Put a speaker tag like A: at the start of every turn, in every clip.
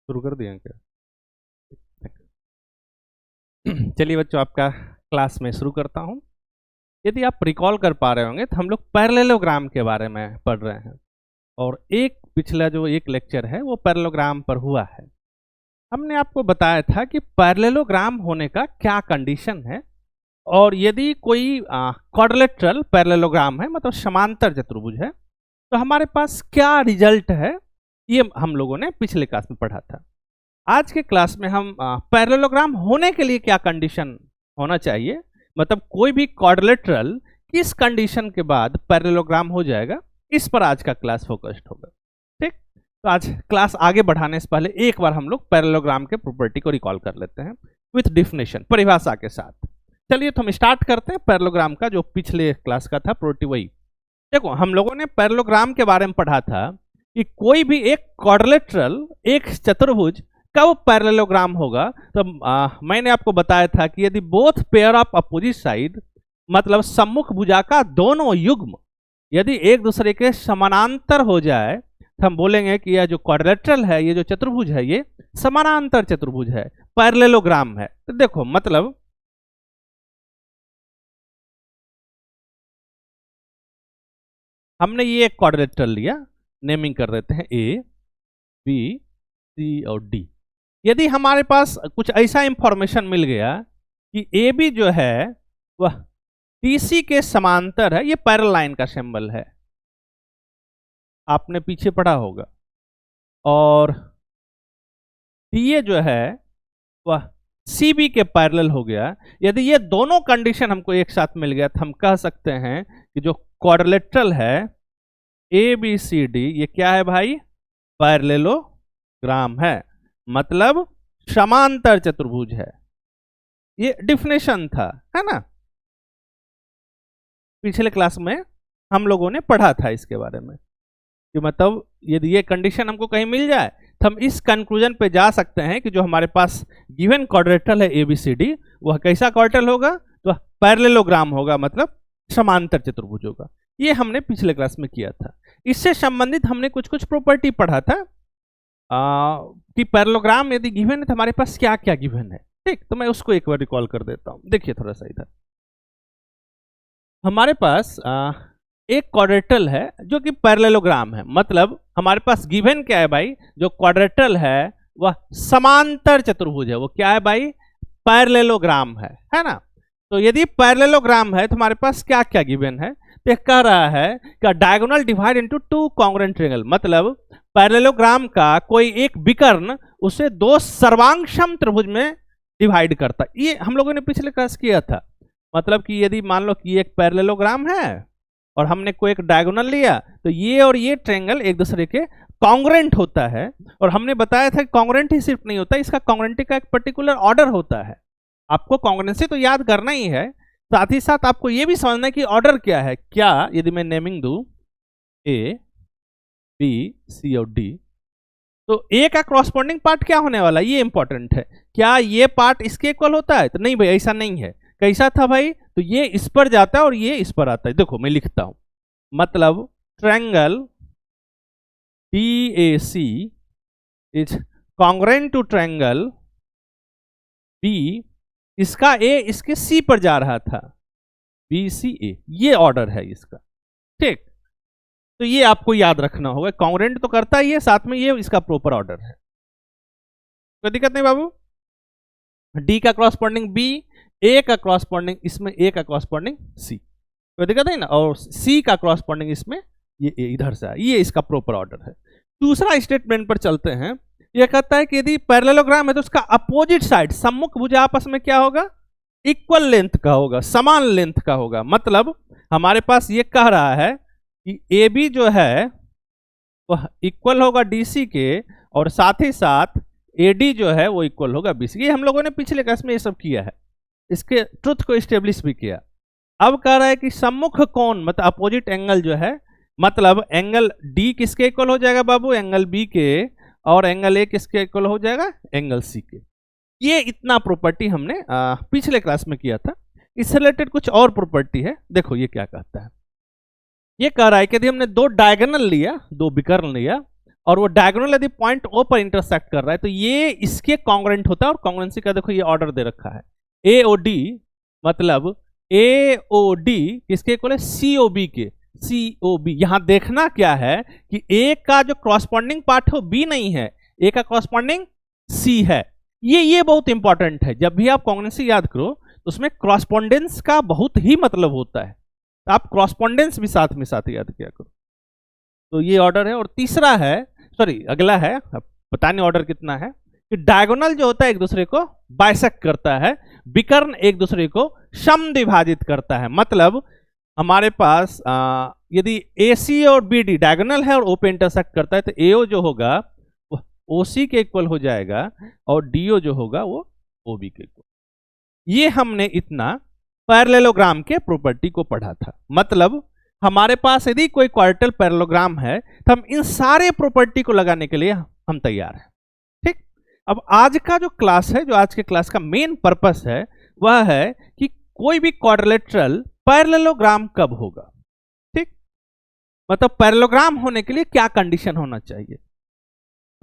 A: शुरू कर दिए क्या? चलिए बच्चों, आपका क्लास में शुरू करता हूं। यदि आप रिकॉल कर पा रहे होंगे तो हम लोग पैरेललोग्राम के बारे में पढ़ रहे हैं और एक पिछला जो एक लेक्चर है वो पैरेललोग्राम पर हुआ है। हमने आपको बताया था कि पैरेललोग्राम होने का क्या कंडीशन है और यदि कोई क्वाड्रिलेटरल पैरेललोग्राम है, मतलब समांतर चतुर्भुज है, तो हमारे पास क्या रिजल्ट है, ये हम लोगों ने पिछले क्लास में पढ़ा था। आज के क्लास में हम पैरेललोग्राम होने के लिए क्या कंडीशन होना चाहिए, मतलब कोई भी क्वाड्रिलेटरल किस कंडीशन के बाद पैरेललोग्राम हो जाएगा, इस पर आज का क्लास फोकस्ड होगा। ठीक, तो आज क्लास आगे बढ़ाने से पहले एक बार हम लोग पैरेललोग्राम के प्रॉपर्टी को रिकॉल कर लेते हैं विथ डिफिनेशन, परिभाषा के साथ। चलिए तो हम स्टार्ट करते हैं पैरेललोग्राम का, जो पिछले क्लास का था प्रॉपर्टी वही। देखो, हम लोगों ने पैरेललोग्राम के बारे में पढ़ा था कि कोई भी एक क्वाड्रिलेटरल, एक चतुर्भुज कब पैरेललोग्राम होगा। तो मैंने आपको बताया था कि यदि both pair of opposite side, मतलब सम्मुख भुजा का दोनों युग्म यदि एक दूसरे के समानांतर हो जाए तो हम बोलेंगे कि यह जो क्वाड्रिलेटरल है, ये जो चतुर्भुज है, ये समानांतर चतुर्भुज है, पैरेललोग्राम है। तो देखो, मतलब हमने ये एक क्वाड्रिलेटरल लिया, नेमिंग कर देते हैं ए, बी, सी और डी। यदि हमारे पास कुछ ऐसा इंफॉर्मेशन मिल गया कि ए बी जो है वह टीसी के समांतर है, ये पैरेलल लाइन का सिंबल है, आपने पीछे पढ़ा होगा, और टीए जो है वह सीबी के पैरेलल हो गया। यदि ये दोनों कंडीशन हमको एक साथ मिल गया तो हम कह सकते हैं कि जो क्वाड्रिलेटरल है ए बी सी डी, ये क्या है भाई, पैरेललोग्राम है, मतलब समांतर चतुर्भुज है। ये डिफिनेशन था, है ना, पिछले क्लास में हम लोगों ने पढ़ा था इसके बारे में कि मतलब यदि ये कंडीशन हमको कहीं मिल जाए तो हम इस कंक्लूजन पे जा सकते हैं कि जो हमारे पास गिवन क्वाड्रिलेटरल है एबीसीडी, वह कैसा क्वाड्रिलेटरल होगा, तो पैरेललोग्राम होगा, मतलब समांतर चतुर्भुज होगा। ये हमने पिछले क्लास में किया था। इससे संबंधित हमने कुछ कुछ प्रॉपर्टी पढ़ा था कि पैरेललोग्राम यदि गिवन है तो हमारे पास क्या क्या गिवन है। ठीक, तो मैं उसको एक बार रिकॉल कर देता हूं। देखिए थोड़ा सा इधर, हमारे पास एक क्वाड्रिलेटरल है जो कि पैरेललोग्राम है, मतलब हमारे पास गिवन क्या है भाई, जो क्वाड्रिलेटरल है वह समांतर चतुर्भुज है, वो क्या है भाई, पैरेललोग्राम है ना। तो यदि पैरेललोग्राम है तो हमारे पास क्या क्या गिवन है, तो कह रहा है कि diagonal divide into two congruent triangle, मतलब पैरेललोग्राम का कोई एक विकर्ण उसे दो सर्वांगसम त्रिभुज में डिवाइड करता। ये हम लोगों ने पिछले क्लास किया था, मतलब कि यदि मान लो कि एक पैरेललोग्राम है और हमने कोई एक डायगोनल लिया तो ये और ये ट्रायंगल एक दूसरे के कॉन्ग्रुएंट होता है, और हमने बताया था कि कॉन्ग्रुएंट ही सिर्फ नहीं होता, इसका कॉन्ग्रुएंटी का एक पर्टिकुलर ऑर्डर होता है। आपको कॉन्ग्रुएंसी तो याद करना ही है, साथ ही साथ आपको ये भी समझना है कि ऑर्डर क्या है। क्या, यदि मैं नेमिंग दूं ए बी सी और डी, तो ए का क्रॉसपोंडिंग पार्ट क्या होने वाला है, ये इंपॉर्टेंट है। क्या ये पार्ट इसके इक्वल होता है, तो नहीं भाई, ऐसा नहीं है। कैसा था भाई, तो ये इस पर जाता है और ये इस पर आता है। देखो मैं लिखता हूं, मतलब triangle DAC is congruent to triangle B, इसका A इसके C पर जा रहा था, BCA, ये ऑर्डर है इसका। ठीक, तो ये आपको याद रखना होगा, कॉन्ग्रुएंट तो करता ही है, साथ में ये इसका प्रॉपर ऑर्डर है। कोई दिक्कत नहीं बाबू। D का क्रॉसपोंडिंग B, A का क्रॉसपोंडिंग इसमें A का क्रॉसपोंडिंग C, कोई दिक्कत नहीं ना, और C का क्रॉसपोंडिंग इसमें ये इधर से, ये इसका प्रॉपर ऑर्डर है। दूसरा स्टेटमेंट पर चलते हैं। यह कहता है कि यदि पैरेललोग्राम है तो उसका अपोजिट साइड, सम्मुख भुजा आपस में क्या होगा, इक्वल लेंथ का होगा, समान लेंथ का होगा। मतलब हमारे पास ये कह रहा है कि ए बी जो है वह इक्वल होगा डीसी के, और साथ ही साथ ए डी जो है वो इक्वल होगा बीसी। ये हम लोगों ने पिछले क्लास में ये सब किया है, इसके ट्रुथ को स्टेब्लिश भी किया। अब कह रहा है कि सम्मुख कोण, मतलब अपोजिट एंगल जो है, मतलब एंगल डी किसके इक्वल हो जाएगा बाबू, एंगल बी के, और एंगल ए किसके इक्वल हो जाएगा, एंगल सी के। ये इतना प्रॉपर्टी हमने पिछले क्लास में किया था। इससे रिलेटेड कुछ और प्रॉपर्टी है, देखो ये क्या कहता है। ये कह रहा है कि यदि हमने दो डायगोनल लिया, दो विकर्ण लिया, और वो डायगोनल यदि पॉइंट ओ पर इंटरसेक्ट कर रहा है तो ये इसके कॉन्ग्रुएंट होता है। और कॉन्ग्रुएंसी का देखो ये ऑर्डर दे रखा है, ए ओ डी मतलब ए ओ डी किसके इक्वल है, सी ओ बी के, सी ओ बी। यहां देखना क्या है कि ए का जो कॉरस्पॉन्डिंग पार्ट है वो बी नहीं है, ए का कॉरस्पॉन्डिंग सी है। ये बहुत इंपॉर्टेंट है। जब भी आप कॉन्ग्रुएंसी याद करो तो उसमें कॉरस्पॉन्डेंस का बहुत ही मतलब होता है, तो आप कॉरस्पॉन्डेंस भी साथ में साथ याद किया करो। तो ये ऑर्डर है। और तीसरा है, सॉरी अगला है, अब पता नहीं ऑर्डर कितना है, कि डायगोनल जो होता है एक दूसरे को बाइसेक्ट करता है, विकर्ण एक दूसरे को समद्विभाजित करता है। मतलब हमारे पास यदि ए सी और बी डी डायगोनल है और ओ पे इंटरसेक्ट करता है तो ए ओ जो होगा वो ओ सी के इक्वल हो जाएगा और डी ओ जो होगा वो ओ बी के इक्वल। ये हमने इतना पैरेललोग्राम के प्रॉपर्टी को पढ़ा था। मतलब हमारे पास यदि कोई क्वाड्रेटल पैरेललोग्राम है तो हम इन सारे प्रॉपर्टी को लगाने के लिए हम तैयार हैं। ठीक, अब आज का जो क्लास है, जो आज के क्लास का मेन पर्पस है वह है कि कोई भी क्वाड्रिलेटरल पैरेललोग्राम कब होगा। ठीक, मतलब पैरेललोग्राम होने के लिए क्या कंडीशन होना चाहिए।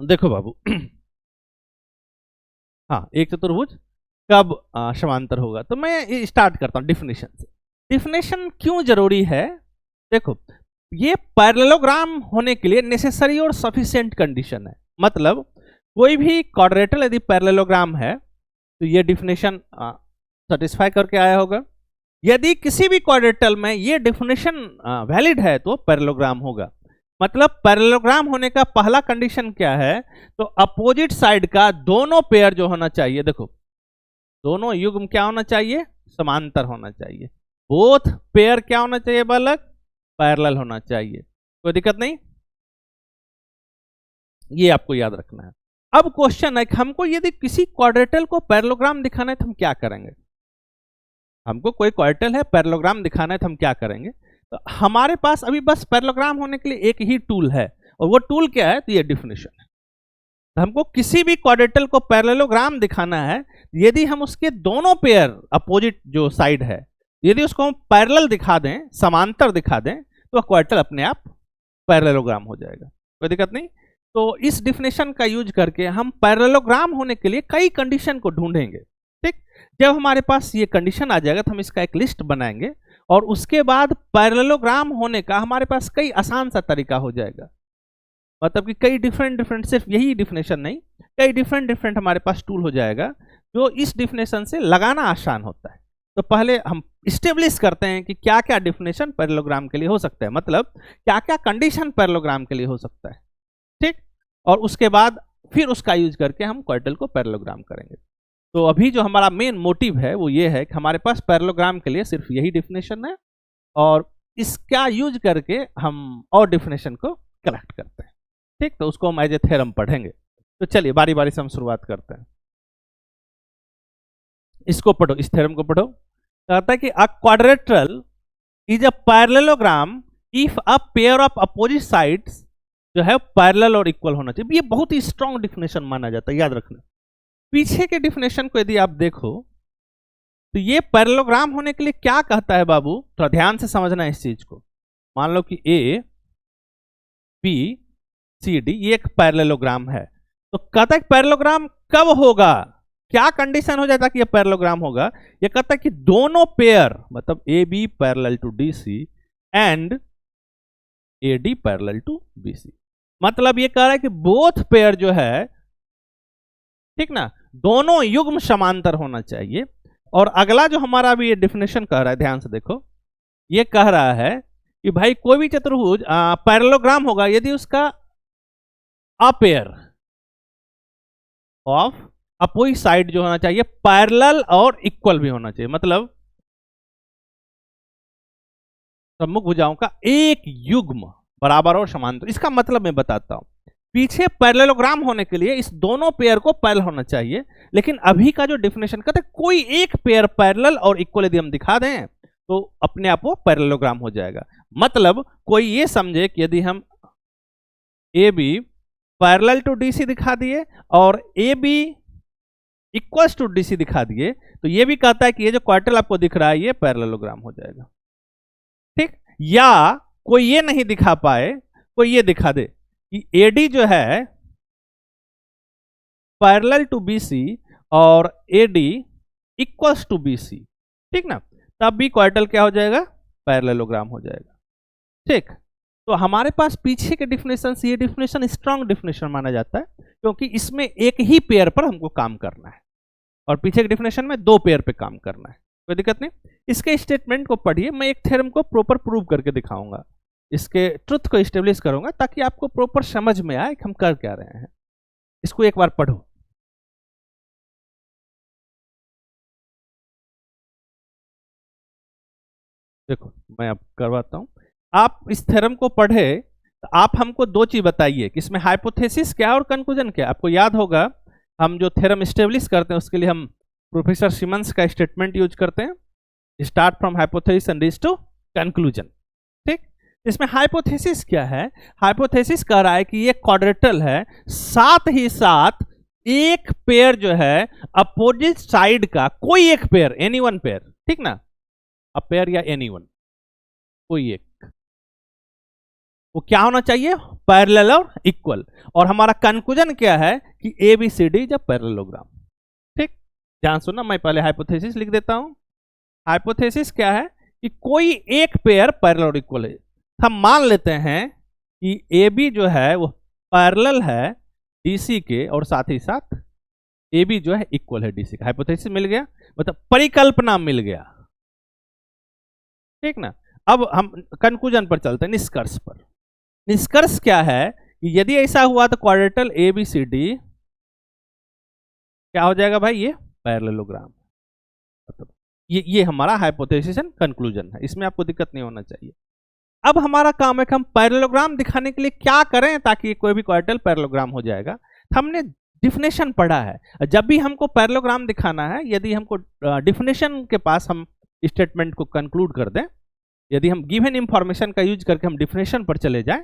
A: देखो बाबू हाँ, एक चतुर्भुज कब समांतर होगा। तो मैं स्टार्ट करता हूं डिफिनेशन से। डिफिनेशन क्यों जरूरी है, देखो ये पैरेललोग्राम होने के लिए नेसेसरी और सफिशिएंट कंडीशन है। मतलब कोई भी क्वाड्रेटल यदि पैरेललोग्राम है तो ये डिफिनेशन सेटिस्फाई करके आया होगा। यदि किसी भी क्वाड्रेटल में ये डिफिनेशन वैलिड है तो पैरेललोग्राम होगा। मतलब पैरेललोग्राम होने का पहला कंडीशन क्या है, तो अपोजिट साइड का दोनों पेयर जो होना चाहिए, देखो दोनों युग्म क्या होना चाहिए, समांतर होना चाहिए। बोथ पेयर क्या होना चाहिए बालक, पैरेलल होना चाहिए। कोई दिक्कत नहीं, ये आपको याद रखना है। अब क्वेश्चन है कि हमको यदि किसी क्वाड्रेटल को पैरेललोग्राम दिखाना है तो हम क्या करेंगे। हमको कोई क्वाड्रेटल है पैरेललोग्राम दिखाना है तो हम क्या करेंगे। तो हमारे पास अभी बस पैरेललोग्राम होने के लिए एक ही टूल है और वो टूल क्या है, तो ये डिफिनेशन है। तो हमको किसी भी क्वाड्रेटल को पैरेललोग्राम दिखाना है, यदि हम उसके दोनों पेयर अपोजिट जो साइड है यदि उसको हम पैरेलल दिखा दें, समांतर दिखा दें, तो क्वाड्रेटल अपने आप पैरेललोग्राम हो जाएगा। कोई दिक्कत नहीं। तो इस डिफिनेशन का यूज करके हम पैरेललोग्राम होने के लिए कई कंडीशन को ढूंढेंगे। ठीक, जब हमारे पास ये कंडीशन आ जाएगा तो हम इसका एक लिस्ट बनाएंगे और उसके बाद पैरेललोग्राम होने का हमारे पास कई आसान सा तरीका हो जाएगा। मतलब कि कई डिफरेंट सिर्फ यही डिफिनेशन नहीं, कई डिफरेंट हमारे पास टूल हो जाएगा जो इस डिफिनेशन से लगाना आसान होता है। तो पहले हम इस्टेब्लिश करते हैं कि क्या क्या डिफिनेशन पैरेललोग्राम के लिए हो सकता है, मतलब क्या क्या कंडीशन पैरेललोग्राम के लिए हो सकता है। ठीक, और उसके बाद फिर उसका यूज करके हम क्वाड्रेटल को पैरेललोग्राम करेंगे। तो अभी जो हमारा मेन मोटिव है वो ये है कि हमारे पास पैरेललोग्राम के लिए सिर्फ यही डिफिनेशन है और इसका यूज करके हम और डिफिनेशन को कलेक्ट करते हैं। ठीक, तो उसको हम एज ए थ्योरम पढ़ेंगे। तो चलिए बारी बारी से हम शुरुआत करते हैं। इसको पढ़ो, इस थ्योरम को पढ़ो। कहता है कि a quadrilateral is a parallelogram if a pair of opposite sides जो है पैरेलल और इक्वल होना चाहिए। ये बहुत ही स्ट्रॉन्ग डिफिनेशन माना जाता है, याद रखना। पीछे के डिफिनेशन को यदि आप देखो तो ये पैरेललोग्राम होने के लिए क्या कहता है बाबू, थोड़ा ध्यान से समझना है इस चीज को। मान लो कि ए बी सी डी ये एक पैरेललोग्राम है, तो कहता है पैरेललोग्राम कब होगा, क्या कंडीशन हो जाता है कि ये पैरेललोग्राम होगा। ये कहता है कि दोनों पेयर मतलब A B parallel to D C and A D parallel to B C. मतलब ये कह रहा है कि बोथ पेयर जो है, ठीक ना, दोनों युग्म समांतर होना चाहिए। और अगला जो हमारा अभी ये डिफिनेशन कह रहा है, ध्यान से देखो, ये कह रहा है कि भाई कोई भी चतुर्भुज पैरेललोग्राम होगा यदि उसका अ पेयर ऑफ अपोजिट साइड जो होना चाहिए पैरेलल और इक्वल भी होना चाहिए। मतलब सम्मुख भुजाओं का एक युग्म बराबर और समांतर। इसका मतलब मैं बताता हूं। पीछे पैरेललोग्राम होने के लिए इस दोनों पेयर को पैरेलल होना चाहिए, लेकिन अभी का जो डिफिनेशन कहते हैं कोई एक पेयर पैरेलल और इक्वल यदि हम दिखा दें तो अपने आप वो पैरेललोग्राम हो जाएगा। मतलब कोई ये समझे कि यदि हम A B parallel to D C दिखा दिए और A B equals to D C दिखा दिए, तो ये भी कहता है कि ये जो क्वाड्रेटल आपको दिख रहा है ये पैरेललोग्राम हो जाएगा। ठीक, या कोई ये नहीं दिखा पाए, कोई ये दिखा दे कि AD जो है पैरेलल टू BC और AD इक्वल्स टू BC, ठीक ना, तब भी क्वार्टल क्या हो जाएगा, पैरेललोग्राम हो जाएगा। ठीक, तो हमारे पास पीछे के डिफिनेशन से ये डिफिनेशन स्ट्रांग डिफिनेशन माना जाता है, क्योंकि इसमें एक ही पेयर पर हमको काम करना है और पीछे के डिफिनेशन में 2 पेयर पे काम करना है। कोई दिक्कत नहीं, इसके स्टेटमेंट को पढ़िए, मैं एक थ्योरम को प्रॉपर प्रूव करके दिखाऊंगा, इसके ट्रुथ को एस्टेब्लिश करूंगा ताकि आपको प्रॉपर समझ में आए कि हम कर क्या रहे हैं। इसको एक बार पढ़ो। देखो मैं अब करवाता हूं, आप इस थ्योरम को पढ़े तो आप हमको 2 चीज बताइए कि इसमें हाइपोथेसिस क्या और कंक्लूजन क्या। आपको याद होगा हम जो थ्योरम एस्टेब्लिश करते हैं उसके लिए हम प्रोफेसर सिमंस का स्टेटमेंट यूज करते हैं, start from hypothesis and reach to conclusion. ठीक, इसमें हाइपोथेसिस क्या है, हाइपोथेसिस कह रहा है कि ये क्वाड्रेटल है, साथ ही साथ एक पेयर जो है अपोजिट साइड का कोई एक पेयर, एनी वन पेयर, ठीक ना, अ पेयर या एनी वन, कोई एक, वो क्या होना चाहिए, पैरेलल और इक्वल। और हमारा कंक्लूजन क्या है कि ABCD जब पैरेललोग्राम। ठीक, ध्यान सुनना, मैं पहले हाइपोथेसिस लिख देता हूं। हाइपोथेसिस क्या है कि कोई एक पेयर पैरेलल और इक्वल है। हम मान लेते हैं कि AB जो है वो पैरेलल है DC के और साथ ही साथ AB जो है इक्वल है DC का। हाइपोथेसिस मिल गया, मतलब परिकल्पना मिल गया, ठीक ना। अब हम कंक्लूजन पर चलते हैं, निष्कर्ष पर। निष्कर्ष क्या है कि यदि ऐसा हुआ तो क्वाड्रेटल ABCD क्या हो जाएगा भाई, ये पैरेललोग्राम। मतलब ये हमारा हाइपोथेसिस एंड कंक्लूजन है, इसमें आपको दिक्कत नहीं होना चाहिए। अब हमारा काम है कि हम पैरेललोग्राम दिखाने के लिए क्या करें ताकि कोई भी क्वाड्रेटल पैरेललोग्राम हो जाएगा। हमने डिफिनेशन पढ़ा है, जब भी हमको पैरेललोग्राम दिखाना है, यदि हमको डिफिनेशन के पास हम स्टेटमेंट को कंक्लूड कर दें, यदि हम गिवन इंफॉर्मेशन का यूज करके हम डिफिनेशन पर चले जाएं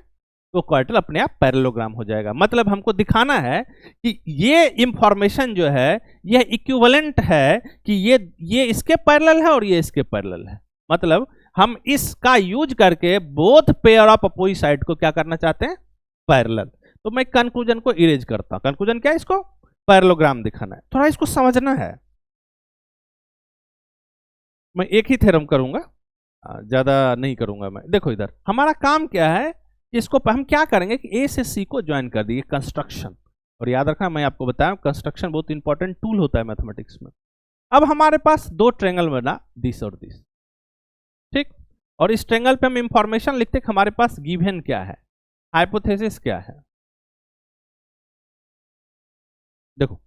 A: तो क्वाड्रेटल अपने आप पैरेललोग्राम हो जाएगा। मतलब हमको दिखाना है कि ये इंफॉर्मेशन जो है यह इक्विवेलेंट है कि ये इसके पैरेलल है और ये इसके पैरेलल है। मतलब हम इसका यूज करके both pair of opposite side को क्या करना चाहते हैं, पैरेलल। तो मैं कंक्लूजन को इरेज करता हूं। कंक्लूजन क्या है, इसको पैरेललोग्राम दिखाना है, थोड़ा इसको समझना है। मैं एक ही थ्योरम करूंगा, ज्यादा नहीं करूंगा मैं। देखो इधर हमारा काम क्या है, इसको हम क्या करेंगे कि A से C को ज्वाइन कर दिए, कंस्ट्रक्शन। और याद रखना मैं आपको बताया कंस्ट्रक्शन बहुत इंपॉर्टेंट टूल होता है मैथमेटिक्स में। अब हमारे पास 2 ट्रायंगल बना, दिस और दिस, ठीक। और इस ट्रायंगल पे हम इंफॉर्मेशन लिखते हैं, हमारे पास गिवन क्या है, हाइपोथेसिस क्या है। देखो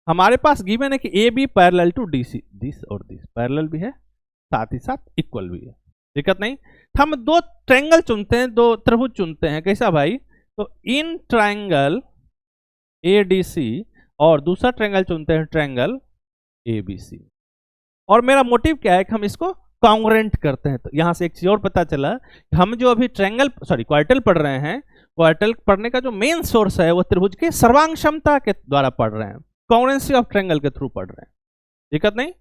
A: हमारे पास गिवन है कि AB parallel to DC, this और दिस पैरेलल भी है, साथ ही साथ इक्वल भी है, दिक्कत नहीं। हम 2 ट्रायंगल चुनते हैं, 2 त्रिभुज चुनते हैं, कैसा भाई, तो इन ट्रायंगल ADC और दूसरा ट्रायंगल चुनते हैं ट्रायंगल ABC। और मेरा मोटिव क्या है कि हम इसको कॉन्ग्रुएंट करते हैं। तो यहां से एक चीज और पता चला, हम जो अभी क्वाड्रेटल पढ़ रहे हैं, क्वाड्रेटल पढ़ने का जो मेन सोर्स है वो त्रिभुज के सर्वांग क्षमता के द्वारा पढ़ रहे हैं, कॉन्ग्रुएंसी ऑफ ट्रायंगल के थ्रू पढ़ रहे हैं, दिक्कत नहीं।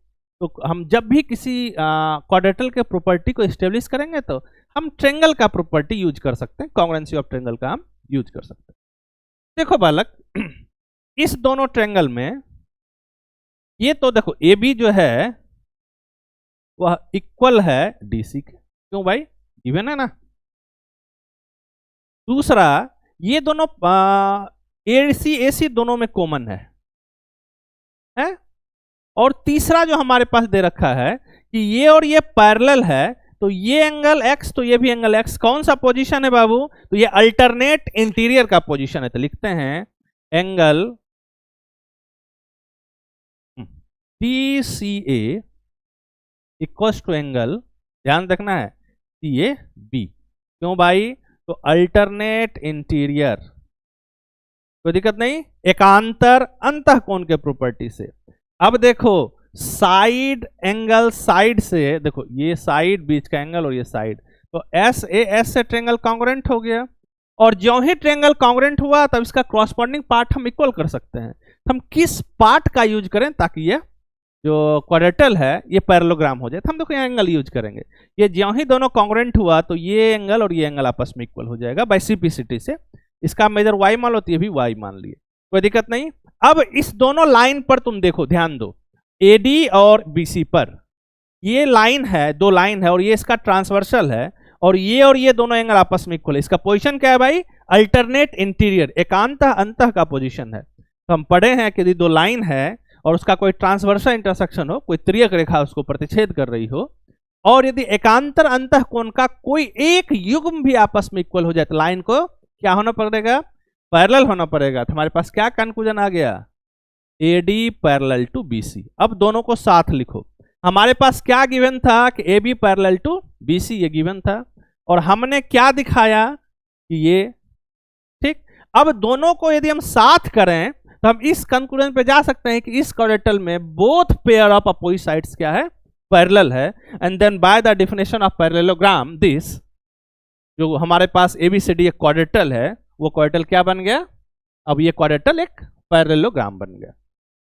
A: तो हम जब भी किसी क्वाड्रेटल के प्रॉपर्टी को एस्टेब्लिश करेंगे तो हम ट्रायंगल का प्रॉपर्टी यूज कर सकते हैं, कॉन्ग्रुएंसी ऑफ ट्रायंगल का हम यूज कर सकते हैं। देखो बालक, इस दोनों ट्रायंगल में ये तो देखो AB जो है वह इक्वल है DC के, क्यों भाई, गिवन है ना। दूसरा, ये दोनों AC दोनों में कॉमन है? और तीसरा जो हमारे पास दे रखा है कि ये और ये पैरेलल है, तो ये एंगल X तो ये भी एंगल X, कौन सा पोजीशन है बाबू, तो ये अल्टरनेट इंटीरियर का पोजीशन है। तो लिखते हैं angle TCA equals to angle, ध्यान रखना है CAB, क्यों भाई, तो अल्टरनेट इंटीरियर, कोई दिक्कत नहीं, एकांतर अंतःकोण के प्रॉपर्टी से। अब देखो साइड एंगल, साइड से देखो ये साइड बीच का एंगल और ये साइड, तो SAS से ट्रायंगल कॉन्ग्रुएंट हो गया। और जो ही ट्रायंगल कॉन्ग्रुएंट हुआ तब इसका कॉरस्पॉन्डिंग पार्ट हम इक्वल कर सकते हैं। हम किस पार्ट का यूज करें ताकि ये जो क्वाड्रेटल है ये पैरेललोग्राम हो जाए, तो हम देखो यहाँ एंगल यूज करेंगे। ये जो ही दोनों कॉन्ग्रुएंट हुआ तो ये एंगल और ये एंगल आपस में इक्वल हो जाएगा बाय सिंप्लिसिटी से। इसका मेजर y मान लो तो ये भी y मान लिए, कोई दिक्कत नहीं। अब इस दोनों लाइन पर तुम देखो, ध्यान दो, AD और BC पर ये लाइन है, दो लाइन है और ये इसका ट्रांसवर्सल है और ये दोनों एंगल आपस में इक्वल है। इसका पोजीशन क्या है भाई? अल्टरनेट इंटीरियर, एकांत अंतः का पोजीशन है। तो हम पढ़े हैं कि यदि दो लाइन है और उसका कोई ट्रांसवर्सल इंटरसेक्शन हो, कोई त्रियक रेखा उसको प्रतिच्छेद कर रही हो और यदि एकांतर अंतः कोण का कोई एक युग्म भी आपस में इक्वल हो जाए तो लाइन को क्या होना पड़ेगा? पैरेलल होना पड़ेगा। तो हमारे पास क्या कंक्लूजन आ गया? AD parallel to BC। अब दोनों को साथ लिखो। हमारे पास क्या गिवन था कि AB पैरेलल टू BC, ये गिवन था और हमने क्या दिखाया कि ये ठीक। अब दोनों को यदि हम साथ करें तो हम इस कंक्लूजन पे जा सकते हैं कि इस क्वाड्रेटल में both pair of opposite sides क्या है? पैरेलल है। And then by the definition of parallelogram this, जो हमारे पास ABCD एक क्वाड्रेटल है, वो क्वाड्रेटल क्या बन गया? अब ये क्वाड्रेटल एक पैरेललोग्राम बन गया।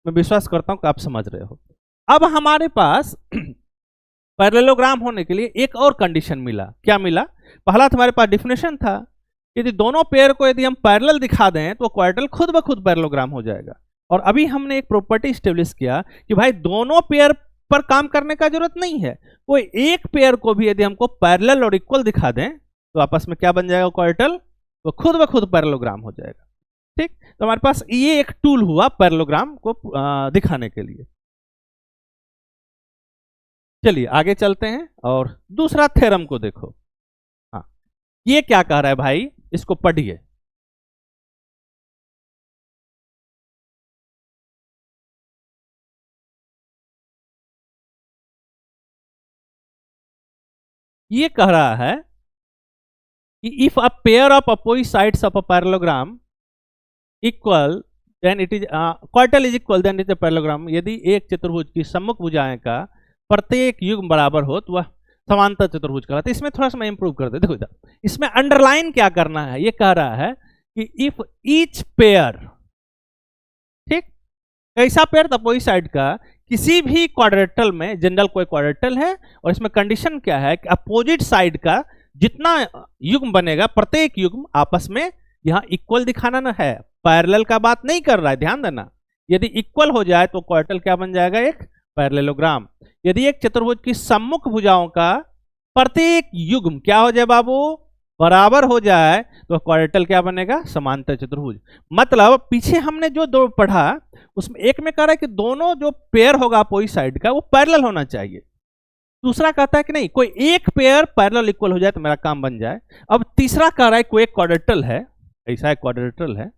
A: मैं विश्वास करता हूं कि आप समझ रहे हो। अब हमारे पास पैरेललोग्राम होने के लिए एक और कंडीशन मिला। क्या मिला? पहला तो हमारे पास डेफिनेशन था, यदि दोनों पेयर को यदि हम पैरेलल दिखा दें तो क्वाड्रेटल खुद ब खुद पैरेललोग्राम हो जाएगा। और अभी हमने एक प्रॉपर्टी एस्टेब्लिश किया कि भाई दोनों पेयर पर काम करने का जरूरत नहीं है, कोई एक पेयर को भी यदि हमको पैरेलल और इक्वल दिखा दें तो आपस में क्या बन जाएगा? क्वाड्रेटल वो खुद ब खुद पैरेललोग्राम हो जाएगा। ठीक, तो हमारे पास ये एक टूल हुआ पैरेललोग्राम को दिखाने के लिए। चलिए आगे चलते हैं और दूसरा थ्योरम को देखो। हाँ, ये क्या कह रहा है भाई, इसको पढ़िए। ये कह रहा है कि if a pair of opposite sides of a parallelogram equal then it is quadrilateral is equal then it is a parallelogram. यदि एक चतुर्भुज की सम्मुख भुजाएं का प्रत्येक युग्म बराबर हो तो वह समांतर चतुर्भुज कहलाता है। इसमें थोड़ा सा मैं इंप्रूव कर दे, देखो इधर इसमें अंडरलाइन क्या करना है। ये कह रहा है कि इफ ईच पेयर, ठीक, कैसा पेयर? अपोजिट साइड का किसी भी क्वाड्रेटल में, जनरल कोई क्वाड्रेटल है और इसमें कंडीशन क्या है कि अपोजिट साइड का जितना युग्म बनेगा प्रत्येक युग्म आपस में यहां इक्वल दिखाना ना है, पैरेलल का बात नहीं कर रहा है, ध्यान देना। यदि इक्वल हो जाए तो क्वाड्रेटल क्या बन जाएगा? एक पैरेललोग्राम। यदि एक चतुर्भुज की सम्मुख भुजाओं का प्रत्येक युग्म क्या हो जाए बाबू? बराबर हो जाए तो क्वाड्रेटल क्या बनेगा? समांतर चतुर्भुज। मतलब पीछे हमने जो दो पढ़ा उसमें एक में कह रहा है कि दोनों जो पेयर होगा अपोजिट साइड का वो पैरेलल होना चाहिए। दूसरा कहता है कि नहीं, कोई एक पेयर पैरेलल इक्वल हो जाए तो मेरा काम बन जाए। अब तीसरा कह रहा है कोई एक क्वाड्रेटल है, ऐसा एक क्वाड्रेटल है,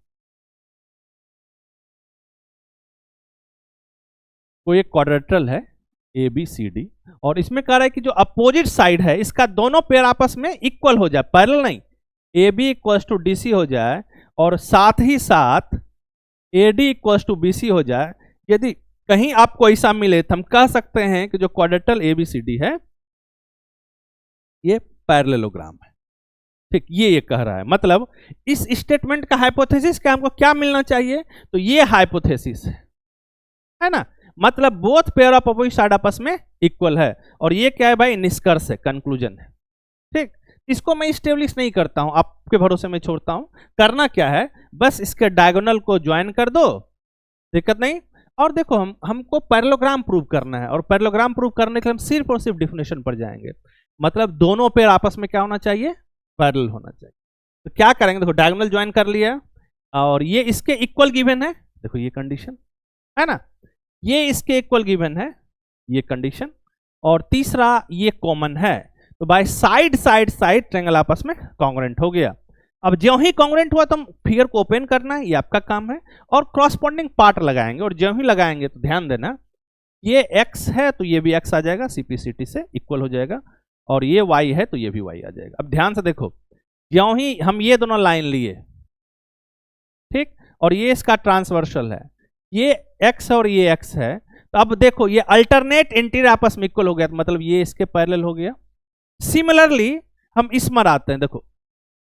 A: कोई एक क्वाड्रेटल है ABCD और इसमें कह रहा है कि जो अपोजिट साइड है इसका दोनों पेयर आपस में इक्वल हो जाए, पैरेलल नहीं, AB इक्वल्स टू DC हो जाए और साथ ही साथ AD इक्वल्स टू BC हो जाए। यदि कहीं आपको ऐसा मिले तो हम कह सकते हैं कि जो क्वाड्रेटल ABCD है ये पैरेललोग्राम है। ठीक, ये कह रहा है। मतलब इस स्टेटमेंट का हाइपोथेसिस का हमको क्या मिलना चाहिए? तो ये हाइपोथेसिस है ना, मतलब both pair of opposite side आपस में इक्वल है। और ये क्या है भाई? निष्कर्ष है, कंक्लूजन है। ठीक, इसको मैं स्टेब्लिश नहीं करता हूं, आपके भरोसे में छोड़ता हूं। करना क्या है, बस इसके डायगोनल को ज्वाइन कर दो, दिक्कत नहीं। और देखो हमको पैरेललोग्राम प्रूव करना है और पैरेललोग्राम प्रूव करने के लिए हम सिर्फ और सिर्फ डेफिनेशन पर जाएंगे। मतलब दोनों पेयर आपस में क्या होना चाहिए? पैरेलल होना चाहिए। तो क्या करेंगे, देखो डायगोनल ज्वाइन कर लिया और ये इसके इक्वल गिवन है, देखो ये कंडीशन है ना, ये इसके इक्वल गिवन है, ये कंडीशन, और तीसरा ये कॉमन है। तो by side side side triangle आपस में कॉन्ग्रुएंट हो गया। अब ज्यों ही कॉन्ग्रुएंट हुआ तो हम फिगर को ओपन करना है, ये आपका काम है, और क्रॉसपोंडिंग पार्ट लगाएंगे। और ज्यों ही लगाएंगे तो ध्यान देना, ये x है तो ये भी x आ जाएगा, CP/CT से इक्वल हो जाएगा, और ये y है तो ये भी y आ जाएगा। अब ध्यान से देखो, ज्यों ही हम ये दोनों लाइन लिए, ठीक, और ये इसका ट्रांसवर्सल है, ये x और ये x है, तो अब देखो ये अल्टरनेट इंटीरियर आपस में इक्वल हो गया, तो मतलब ये इसके पैरेलल हो गया। सिमिलरली हम इसमें आते हैं, देखो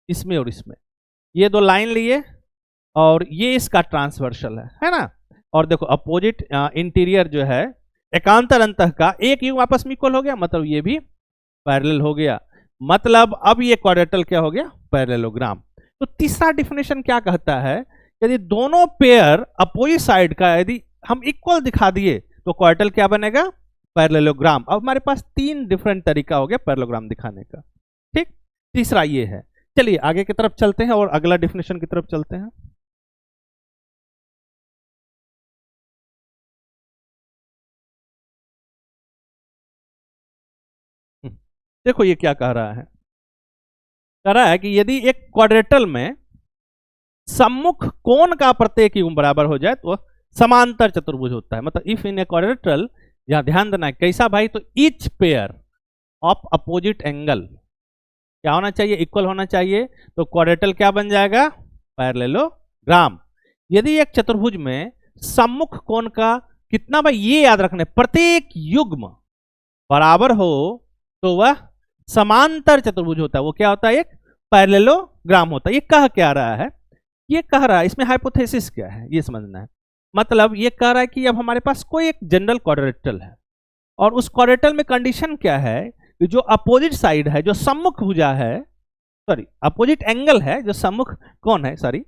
A: इसमें और इसमें ये दो लाइन लिए और ये इसका ट्रांसवर्सल है ना, और देखो अपोजिट इंटीरियर जो है एकांतर अंतः का एक युग्म आपस में इक्वल हो गया, मतलब ये भी पैरेलल हो गया। मतलब अब ये क्वाड्रेटल क्या हो गया? पैरेललोग्राम। तो तीसरा डिफिनेशन क्या कहता है, यदि दोनों पेयर अपोजिट साइड का यदि हम इक्वल दिखा दिए तो क्वार्टल क्या बनेगा, पैरेललोग्राम। अब हमारे पास तीन डिफरेंट तरीका हो गया पैरेललोग्राम दिखाने का। ठीक, तीसरा ये है। चलिए आगे की तरफ चलते हैं और अगला डिफिनेशन की तरफ चलते हैं। देखो ये क्या कह रहा है, कह रहा है कि यदि एक क्वाड्रेटल में सम्मुख कोण का प्रत्येक युग्म बराबर हो जाए तो समांतर चतुर्भुज होता है। मतलब इफ इन ए क्वाड्रेटल, यहां ध्यान देना है कैसा भाई, तो each pair of opposite angle क्या होना चाहिए, इक्वल होना चाहिए। तो क्वाड्रेटल क्या बन जाएगा, पैरेललोग्राम। यदि एक चतुर्भुज में सम्मुख कोण का कितना, भाई ये याद रखना, प्रत्येक युग्म बराबर हो तो वह समांतर चतुर्भुज होता है। वो क्या होता है, एक पैरेललोग्राम होता है। ये कह क्या रहा है, ये कह रहा है, इसमें हाइपोथेसिस क्या है ये समझना है। मतलब ये कह रहा है कि अब हमारे पास कोई एक जनरल क्वाड्रेटल है और उस क्वाड्रेटल में कंडीशन क्या है कि जो अपोजिट साइड है, जो सम्मुख भुजा है, सॉरी अपोजिट एंगल है, जो सम्मुख कोण है, सॉरी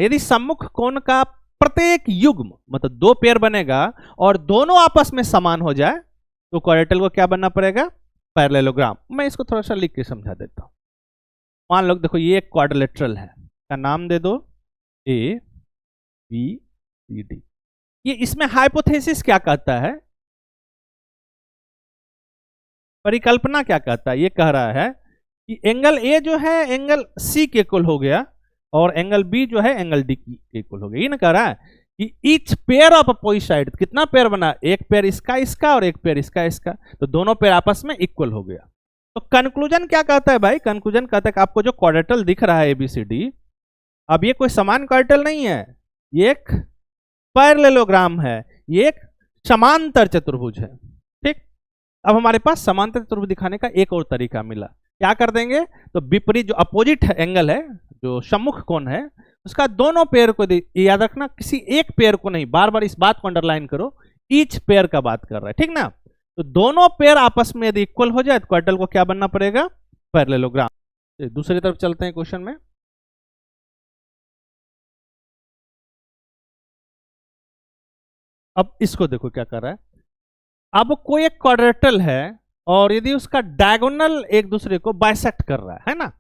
A: यदि सम्मुख कोण का प्रत्येक युग्म मतलब दो पेयर बनेगा और दोनों आपस में समान हो जाए तो क्वाड्रेटल को क्या बनना पड़ेगा, पैरेललोग्राम। मैं इसको थोड़ा सा लिख के समझा देता हूं। मान लो देखो ये एक क्वाड्रिलेटरल है, का नाम दे दो ए बी सी डी। ये इसमें हाइपोथेसिस क्या कहता है, परिकल्पना क्या कहता है, ये कह रहा है कि एंगल ए जो है एंगल सी के इक्वल हो गया और एंगल बी जो है एंगल डी के इक्वल हो गया। ये ना कह रहा है कि each pair of opposite side, कितना पेयर बना, एक पेयर इसका इसका और एक पेयर इसका इसका, तो दोनों पेयर आपस में इक्वल हो गया। तो कंक्लूजन क्या कहता है भाई, कंक्लूजन कहता है कि आपको जो क्वाड्रेटल दिख रहा है एबीसीडी, अब ये कोई समान क्वाड्रेटल नहीं है, ये एक पैरेललोग्राम है, ये एक समांतर चतुर्भुज है। ठीक, अब हमारे पास समांतर चतुर्भुज दिखाने का एक और तरीका मिला। क्या कर देंगे, तो विपरीत जो अपोजिट एंगल है, जो सम्मुख कोण है, उसका दोनों पेयर को याद रखना, किसी एक पेयर को नहीं, बार बार इस बात को अंडरलाइन करो, ईच पेयर का बात कर रहा है। ठीक ना, तो दोनों पेयर आपस में यदि इक्वल हो जाए तो क्वाड्रेटल को क्या बनना पड़ेगा, पैरेललोग्राम। दूसरी तरफ चलते हैं क्वेश्चन में। अब इसको देखो क्या कर रहा है, अब कोई एक क्वाड्रेटल है और यदि उसका डायगोनल एक दूसरे को बाइसेक्ट कर रहा है ना,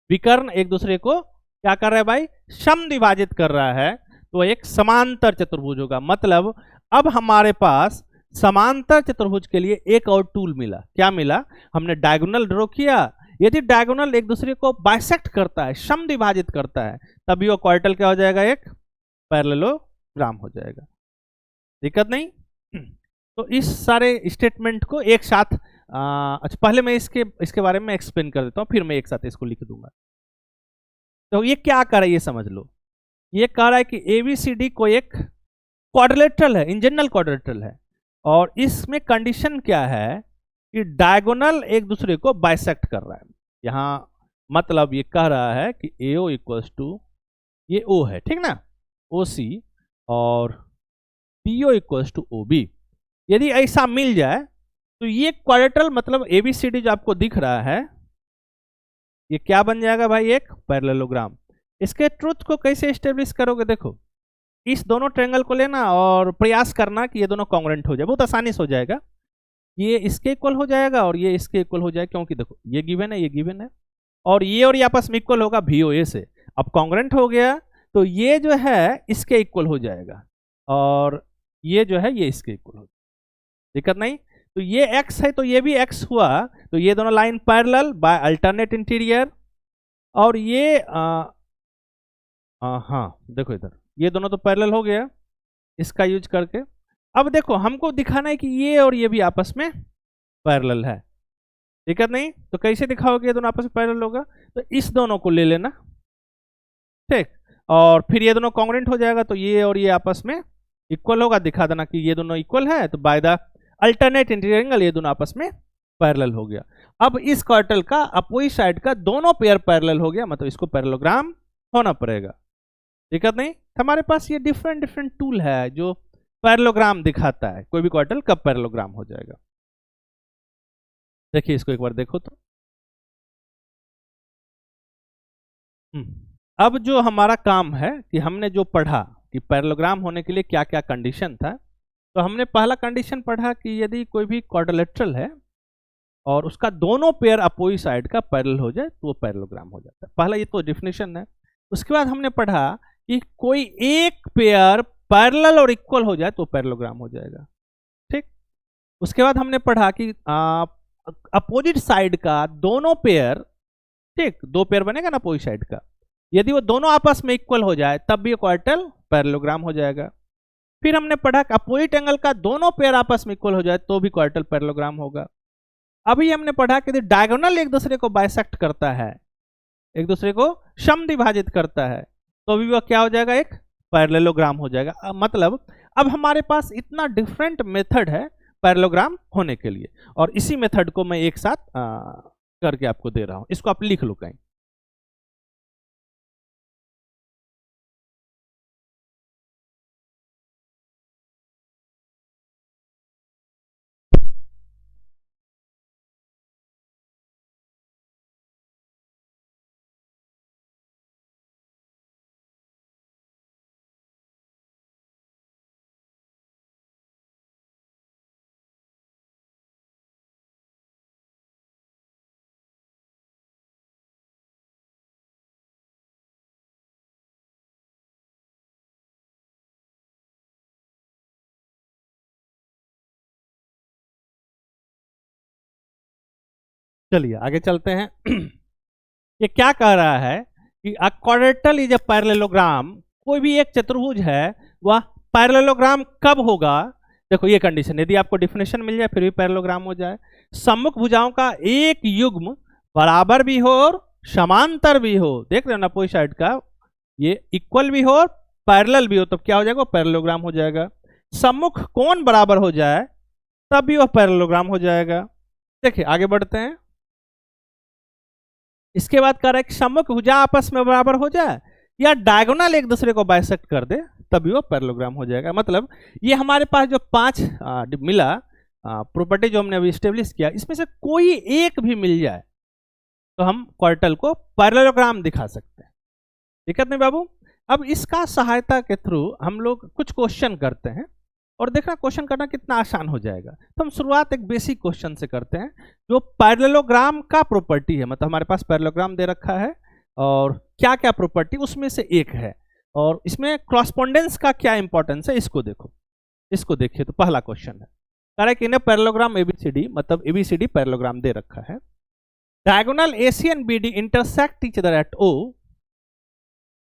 A: विकर्ण एक दूसरे को क्या कर रहा है भाई, समद्विभाजित कर रहा है, तो एक समांतर चतुर्भुज होगा। मतलब अब हमारे पास समांतर चतुर्भुज के लिए एक और टूल मिला। क्या मिला, हमने डायगोनल ड्रॉ किया, यदि डायगोनल एक दूसरे को बाइसेक्ट करता है, समद्विभाजित करता है, तभी वो क्वाड्रेटल क्या हो जाएगा, एक पैरेललोग्राम हो जाएगा। दिक्कत नहीं। तो इस सारे स्टेटमेंट को एक साथ अच्छा पहले मैं इसके बारे में एक्सप्लेन कर देता हूँ, फिर मैं एक साथ इसको लिख दूंगा। तो ये क्या कर रहा है ये समझ लो, ये कह रहा है कि एबीसीडी को एक क्वाड्रिलेटरल है, इन जनरल क्वाड्रिलेटरल है, और इसमें कंडीशन क्या है कि डायगोनल एक दूसरे को बाइसेक्ट कर रहा है। यहाँ मतलब ये कह रहा है कि AO इक्वल्स टू ये O है, ठीक ना, OC, और DO इक्वल्स टू OB। यदि ऐसा मिल जाए तो ये क्वाड्रेटल मतलब ABCD जो आपको दिख रहा है, ये क्या बन जाएगा भाई, एक पैरेललोग्राम। इसके ट्रुथ को कैसे एस्टेब्लिश करोगे, देखो इस दोनों ट्रायंगल को लेना और प्रयास करना कि ये दोनों कॉन्ग्रुएंट हो जाए, बहुत आसानी से हो जाएगा। ये इसके इक्वल हो जाएगा और ये इसके इक्वल हो जाएगा, क्योंकि देखो ये गिवन है, ये गिवन है, और ये आपस में इक्वल होगा VOA से। अब कॉन्ग्रुएंट हो गया तो ये जो है इसके इक्वल हो जाएगा और ये जो है ये इसके इक्वल हो जाएगा, दिक्कत नहीं। तो ये x है तो ये भी x हुआ, तो ये दोनों line parallel by alternate interior, और ये हाँ देखो इधर ये दोनों तो पैरेलल हो गया इसका यूज करके। अब देखो हमको दिखाना है कि ये और ये भी आपस में पैरेलल है, दिक्कत नहीं। तो कैसे दिखाओगे ये दोनों आपस में पैरेलल होगा, तो इस दोनों को ले लेना, ठीक, और फिर ये दोनों कॉन्ग्रुएंट हो जाएगा, तो ये और ये आपस में इक्वल होगा, दिखा देना कि ये दोनों इक्वल है, तो by the alternate interior angle ये दोनों आपस में पैरेलल हो गया। अब इस क्वाड्रेटल का अपोजिट साइड का दोनों पेयर पैरेलल हो गया, मतलब इसको पैरेललोग्राम होना पड़ेगा, दिक्कत नहीं। हमारे पास ये डिफरेंट डिफरेंट टूल है जो पैरेललोग्राम दिखाता है कोई भी क्वाड्रेटल कब पैरेललोग्राम हो जाएगा। देखिए इसको एक बार देखो तो अब जो हमारा काम है कि हमने जो पढ़ा कि पैरेललोग्राम होने के लिए क्या क्या कंडीशन था, तो हमने पहला कंडीशन पढ़ा कि यदि कोई भी क्वाड्रिलेटरल है और उसका दोनों पेयर अपोजिट साइड का पैरेलल हो जाए तो वो पैरेललोग्राम हो जाता है। पहला ये तो डेफिनेशन है। उसके बाद हमने पढ़ा कि कोई एक पेयर पैरेलल और इक्वल हो जाए तो पैरेललोग्राम हो जाएगा। ठीक। उसके बाद हमने पढ़ा कि अपोजिट साइड का दोनों पेयर, ठीक, दो पेयर बनेगा ना अपोजिट साइड का, यदि वो दोनों आपस में इक्वल हो जाए तब भी क्वाड्रेटल पैरेललोग्राम हो जाएगा। फिर हमने पढ़ा कि अपोजिट एंगल का दोनों पेयर आपस में इक्वल हो जाए तो भी क्वाड्रेटल पैरेललोग्राम होगा। अभी हमने पढ़ा कि यदि डायगोनल एक दूसरे को बाइसेक्ट करता है, एक दूसरे को समद्विभाजित करता है, तो भी वह क्या हो जाएगा, एक पैरेललोग्राम हो जाएगा। मतलब अब हमारे पास इतना डिफरेंट मेथड है पैरेललोग्राम होने के लिए, और इसी मेथड को मैं एक साथ करके आपको दे रहा हूं। इसको आप लिख लो कहीं। चलिए आगे चलते हैं। ये क्या कह रहा है कि a quadrilateral is a parallelogram, कोई भी एक चतुर्भुज है वह पैरेललोग्राम कब होगा। देखो ये कंडीशन, यदि आपको डिफिनेशन मिल जाए फिर भी पैरेललोग्राम हो जाए। सम्मुख भुजाओं का एक युग्म बराबर भी हो और समांतर भी हो, देख रहे हो ना, अपोजिट साइड का ये इक्वल भी हो और पैरेलल भी हो, तब क्या हो जाएगा, पैरेललोग्राम हो जाएगा। सम्मुख कोण बराबर हो जाए तब भी वह पैरेललोग्राम हो जाएगा। देखिए आगे बढ़ते हैं। इसके बाद कह रहा है कि सम्मुख भुजा आपस में बराबर हो जाए या डायगोनल एक दूसरे को बाइसेक्ट कर दे तभी वो पैरेललोग्राम हो जाएगा। मतलब ये हमारे पास जो 5 मिला प्रॉपर्टी जो हमने अभी स्टेब्लिश किया, इसमें से कोई एक भी मिल जाए तो हम क्वाड्रेटल को पैरेललोग्राम दिखा सकते हैं। दिक्कत नहीं बाबू। अब इसका सहायता के थ्रू हम लोग कुछ क्वेश्चन करते हैं और देखना क्वेश्चन करना कितना आसान हो जाएगा। तो हम शुरुआत एक बेसिक क्वेश्चन से करते हैं जो पैरेललोग्राम का प्रॉपर्टी है। मतलब हमारे पास पैरेललोग्राम दे रखा है और क्या क्या प्रॉपर्टी उसमें से एक है, और इसमें क्रॉसपोंडेंस का क्या इंपॉर्टेंस है इसको देखो। इसको देखिए तो पहला क्वेश्चन है, कह रहा है कि इन्हें पैरेललोग्राम एबीसीडी, मतलब एबीसीडी पैरेललोग्राम दे रखा है। Diagonal AC and BD intersect each other at O,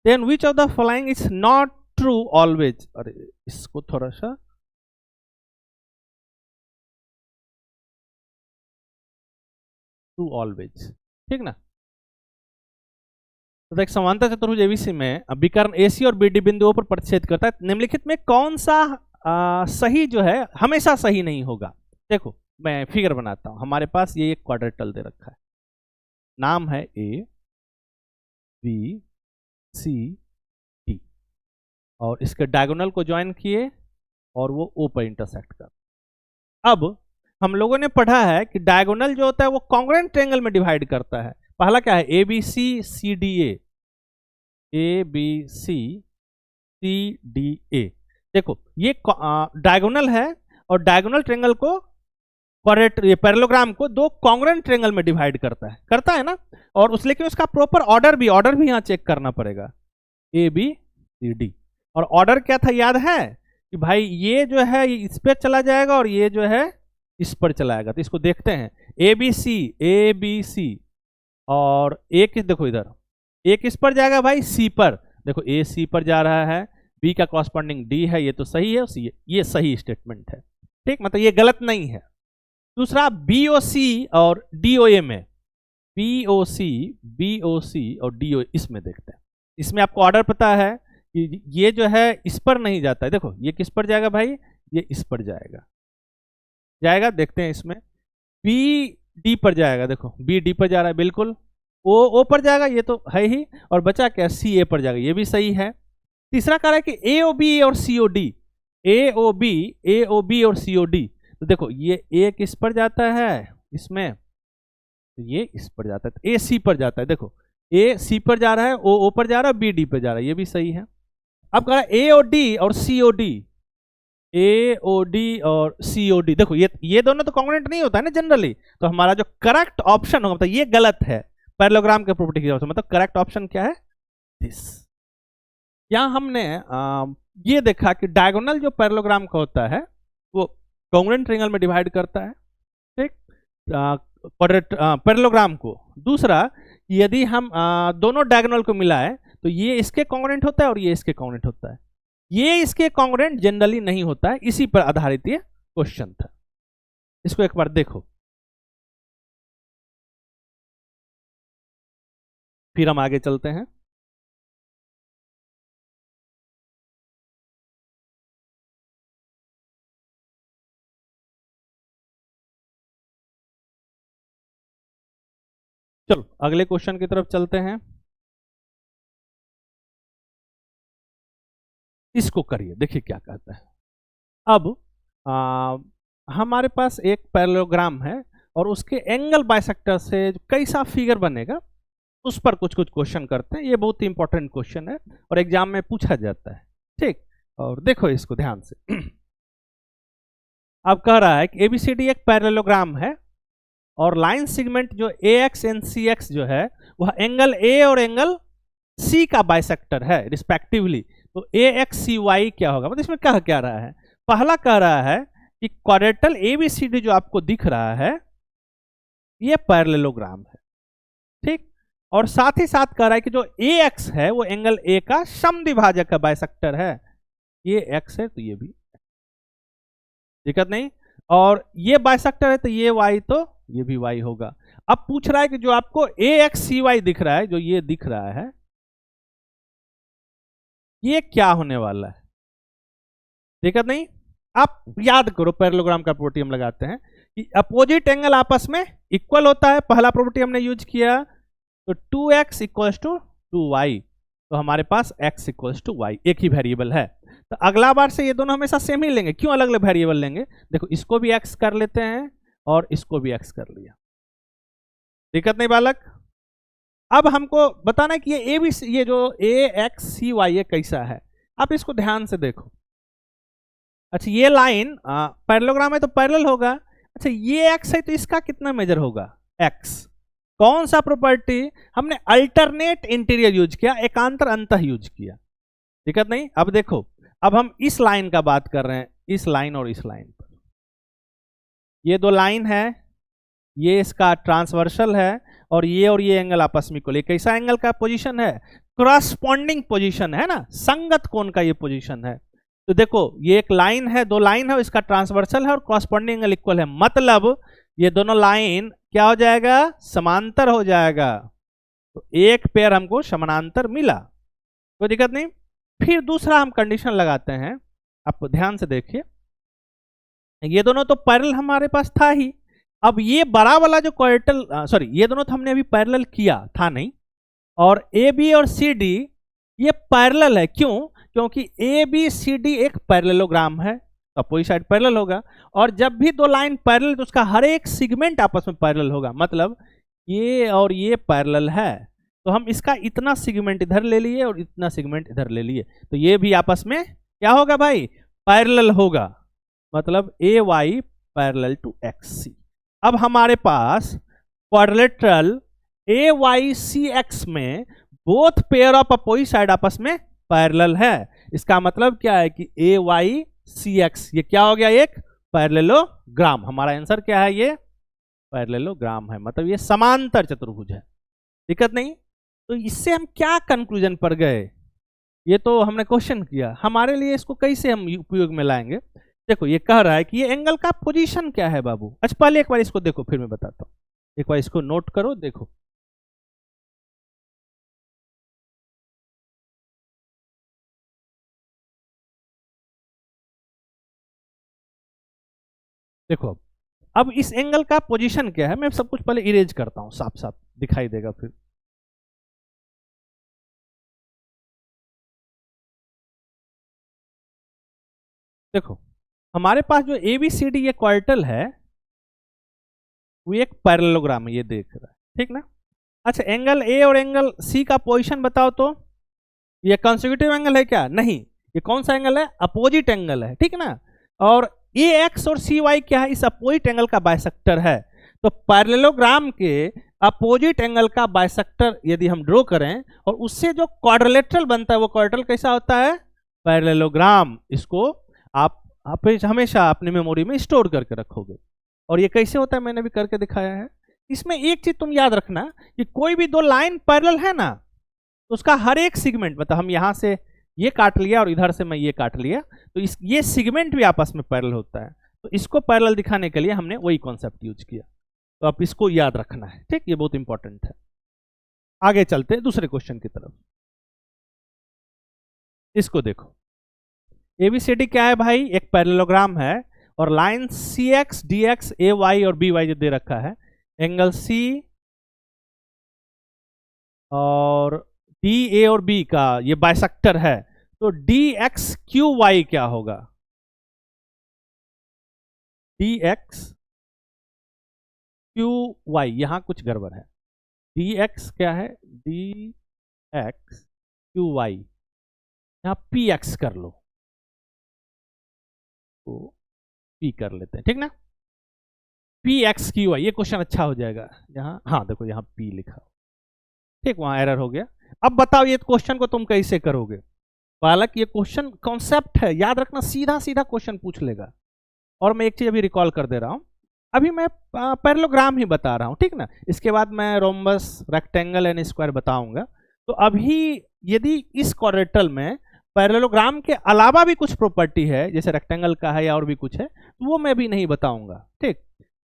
A: then which of the following is not true always। अरे इसको थोड़ा सा ट्रू ऑलवेज, ठीक ना। तो देख समांतर चतुर्भुज एबीसी में विकर्ण AC और BD बिंदुओं पर प्रतिच्छेद करता है। निम्नलिखित में कौन सा सही जो है हमेशा सही नहीं होगा। देखो मैं फिगर बनाता हूं। हमारे पास ये एक क्वाड्रेटल दे रखा है, नाम है ABCD, और इसके डायगोनल को ज्वाइन किए और वो O पर इंटरसेक्ट कर। अब हम लोगों ने पढ़ा है कि डायगोनल जो होता है वो कॉन्ग्रुएंट ट्रायंगल में डिवाइड करता है। पहला क्या है, ABCCDA, ABCCDA। देखो ये डायगोनल है और डायगोनल ट्रायंगल को पैरेललोग्राम को दो कॉन्ग्रुएंट ट्रायंगल में डिवाइड करता है ना। और उस लेकिन उसका प्रॉपर ऑर्डर भी यहाँ चेक करना पड़ेगा, ABCD। और ऑर्डर क्या था याद है कि भाई ये जो है ये इस पर चला जाएगा और ये जो है इस पर चलाएगा। तो इसको देखते हैं, ABC और एक देखो इधर एक इस पर जाएगा भाई C पर, देखो A C पर जा रहा है, B का कॉरस्पॉन्डिंग D है, ये तो सही है, ये सही स्टेटमेंट है, ठीक, मतलब ये गलत नहीं है। दूसरा BOC और DOA में, BOC और DOA, इसमें देखते हैं। इसमें आपको ऑर्डर पता है कि ये जो है इस पर नहीं जाता है। देखो ये किस पर जाएगा भाई, ये इस पर जाएगा, देखते हैं इसमें BD पर जाएगा, देखो BD पर जा रहा है बिल्कुल, O पर जाएगा, ये तो है ही, और बचा क्या, CA पर जाएगा, ये भी सही है। तीसरा कह रहा है कि AOB और COD, तो देखो ये एक इस पर जाता है इसमें, तो ये इस पर जाता है, तो AC पर जाता है। देखो ए सी पर जा रहा है, ओ पर जा रहा है, बी डी पर जा रहा है, ये भी सही है। अब कह रहा है ए और डी और सी ओ डी, ए ओ डी और सी ओ डी, देखो ये दोनों तो कॉन्ग्रुएंट नहीं होता है ना जनरली, तो हमारा जो करेक्ट ऑप्शन होगा, मतलब ये गलत है पैरेललोग्राम के प्रॉपर्टी की वजह से, मतलब करेक्ट ऑप्शन क्या है, दिस। यहां हमने ये देखा कि डायगोनल जो पैरेललोग्राम का होता है वो कॉन्ग्रुएंट ट्रायंगल में डिवाइड करता है, ठीक, पैरेललोग्राम को। दूसरा, यदि हम दोनों डायगोनल को मिलाएं तो ये इसके कॉन्ग्रुएंट होता है और ये इसके कॉन्ग्रुएंट होता है, ये इसके कॉन्ग्रुएंट जनरली नहीं होता है। इसी पर आधारित ये क्वेश्चन था। इसको एक बार देखो, फिर हम आगे चलते हैं। चलो अगले क्वेश्चन की तरफ चलते हैं। इसको करिए, देखिए क्या कहता है। अब हमारे पास एक पैरेललोग्राम है और उसके एंगल बाइसेक्टर से कैसा फिगर बनेगा उस पर कुछ कुछ क्वेश्चन करते हैं। ये बहुत ही इंपॉर्टेंट क्वेश्चन है और एग्जाम में पूछा जाता है, ठीक। और देखो इसको ध्यान से। अब कह रहा है कि एबीसीडी एक पैरेललोग्राम है और लाइन सेगमेंट जो ए एक्स एंड सी एक्स जो है वह एंगल ए और एंगल सी का बाइसेक्टर है रिस्पेक्टिवली। तो ए एक्स सी वाई क्या होगा, मतलब इसमें कह क्या रहा है, पहला कह रहा है कि क्वाड्रेटल एबीसीडी जो आपको दिख रहा है ये पैरेललोग्राम है, ठीक। और साथ ही साथ कह रहा है कि जो ए एक्स है वो एंगल ए का समद्विभाजक का बाइसेक्टर है, ये एक्स है तो ये भी, दिक्कत नहीं। और ये बाइसेक्टर है तो ये वाई तो ये भी वाई होगा। अब पूछ रहा है कि जो आपको ए एक्स सी वाई दिख रहा है, जो ये दिख रहा है, ये क्या होने वाला है, दिक्कत नहीं। आप याद करो पैरेललोग्राम का प्रॉपर्टी हम लगाते हैं कि अपोजिट एंगल आपस में इक्वल होता है, पहला प्रॉपर्टी हमने यूज किया, तो 2x इक्वल्स टू 2y, तो हमारे पास x इक्वल्स टू y, एक ही वेरिएबल है। तो अगला बार से ये दोनों हमेशा सेम ही लेंगे, क्यों अलग अलग वेरिएबल लेंगे, देखो इसको भी x कर लेते हैं और इसको भी x कर लिया, दिक्कत नहीं बालक। अब हमको बताना है कि ये जो ए एक्स सी वाई ये कैसा है, आप इसको ध्यान से देखो। अच्छा ये लाइन पैरेललोग्राम है तो पैरेलल होगा। अच्छा ये x है तो इसका कितना मेजर होगा, x। कौन सा प्रॉपर्टी हमने, अल्टरनेट इंटीरियर यूज किया, एकांतर अंतः यूज किया, दिक्कत नहीं। अब देखो, अब हम इस लाइन का बात कर रहे हैं, इस लाइन और इस लाइन पर, ये दो लाइन है, ये इसका ट्रांसवर्सल है और ये एंगल आपस में इक्वल, कैसा एंगल का पोजीशन है, क्रॉसपॉन्डिंग पोजीशन है ना, संगत कोण का ये पोजीशन है। तो देखो ये एक लाइन है, दो लाइन है, इसका ट्रांसवर्सल है और क्रॉसपॉन्डिंग एंगल इक्वल है, मतलब ये दोनों लाइन क्या हो जाएगा, समांतर हो जाएगा। तो एक पेयर हमको समानांतर मिला, कोई दिक्कत नहीं। फिर दूसरा हम कंडीशन लगाते हैं, आप ध्यान से देखिए, ये दोनों तो पैरेलल हमारे पास था ही। अब ये बड़ा वाला जो क्वाड्रेटल, सॉरी ये दोनों तो हमने अभी पैरेलल किया था नहीं, और ए बी और सी डी ये पैरेलल है, क्यों, क्योंकि ए बी सी डी एक पैरेललोग्राम है, अपोजिट साइड पैरेलल होगा। और जब भी दो लाइन पैरेलल तो उसका हर एक सेगमेंट आपस में पैरेलल होगा, मतलब ये और ये पैरेलल है, तो हम इसका इतना सेगमेंट इधर ले लिए और इतना सेगमेंट इधर ले लिए, तो ये भी आपस में क्या होगा भाई, पैरेलल होगा, मतलब A Y parallel to X C. अब हमारे पास quadrilateral A Y C X में both pair of opposite side आपस में पैरेलल है, इसका मतलब क्या है कि ए वाई सी एक्स ये क्या हो गया, एक पैरेललोग्राम। हमारा आंसर क्या है, ये पैरेललोग्राम है, मतलब ये समांतर चतुर्भुज है, दिक्कत नहीं। तो इससे हम क्या कंक्लूजन पर गए, ये तो हमने क्वेश्चन किया, हमारे लिए इसको कैसे हम उपयोग में लाएंगे। देखो ये कह रहा है कि ये एंगल का पोजीशन क्या है बाबू। अच्छा पहले एक बार इसको देखो फिर मैं बताता हूँ, एक बार इसको नोट करो, देखो देखो अब इस एंगल का पोजीशन क्या है, मैं सब कुछ पहले इरेज करता हूं, साफ साफ दिखाई देगा फिर। देखो हमारे पास जो ए बी सी डी ये क्वाड्रेटल है वो एक पैरेललोग्राम है, ये देख रहा है, ठीक ना। अच्छा, एंगल ए और एंगल सी का पोजीशन बताओ तो। ये कंसेक्यूटिव एंगल है क्या? नहीं, ये कौन सा एंगल है? अपोजिट एंगल है, ठीक ना। और ए एक्स और सी वाई क्या है? इस अपोजिट एंगल का बाइसेक्टर है। तो पैरेललोग्राम के अपोजिट एंगल का बाइसेक्टर यदि हम ड्रॉ करें और उससे जो क्वाड्रिलेटरल बनता है वो क्वाड्रिलेटरल कैसा होता है? पैरेललोग्राम। इसको आप हमेशा अपनी मेमोरी में स्टोर करके रखोगे। और ये कैसे होता है मैंने भी करके दिखाया है। इसमें एक चीज तुम याद रखना कि कोई भी दो लाइन पैरेलल है ना, तो उसका हर एक सेगमेंट, मतलब हम यहां से ये काट लिया और इधर से मैं ये काट लिया, तो ये सेगमेंट भी आपस में पैरेलल होता है। तो इसको पैरेलल दिखाने के लिए हमने वही कॉन्सेप्ट यूज किया। तो आप इसको याद रखना है, ठीक। ये बहुत इंपॉर्टेंट है। आगे चलते हैं दूसरे क्वेश्चन की तरफ। इसको देखो, एबीसीडी क्या है भाई? एक पैरेललोग्राम है और लाइन सी एक्स डी एक्स ए वाई और बी वाई जो दे रखा है, एंगल सी और डी ए और बी का ये बाइसेक्टर है। तो डी एक्स क्यू वाई क्या होगा? डी एक्स क्यू वाई, यहां कुछ गड़बड़ है। डी एक्स क्या है? डी एक्स क्यू वाई, यहां पी एक्स कर लो, तो पी कर लेते हैं, ठीक ना। पी एक्स क्यू वाई, ये क्वेश्चन अच्छा हो जाएगा यहाँ। हाँ देखो, यहाँ पी लिखा, ठीक, वहां एरर हो गया। अब बताओ ये क्वेश्चन को तुम कैसे करोगे? बालक, ये क्वेश्चन कॉन्सेप्ट है, याद रखना, सीधा सीधा क्वेश्चन पूछ लेगा। और मैं एक चीज अभी रिकॉल कर दे रहा हूं, अभी मैं पैरेललोग्राम ही बता रहा हूं, ठीक ना। इसके बाद मैं रोम्बस, रेक्टेंगल एंड स्क्वायर बताऊंगा। तो अभी यदि इस क्वाड्रेटल में पैरेललोग्राम के अलावा भी कुछ प्रॉपर्टी है, जैसे रेक्टेंगल का है या और भी कुछ है, तो वो मैं भी नहीं बताऊंगा, ठीक।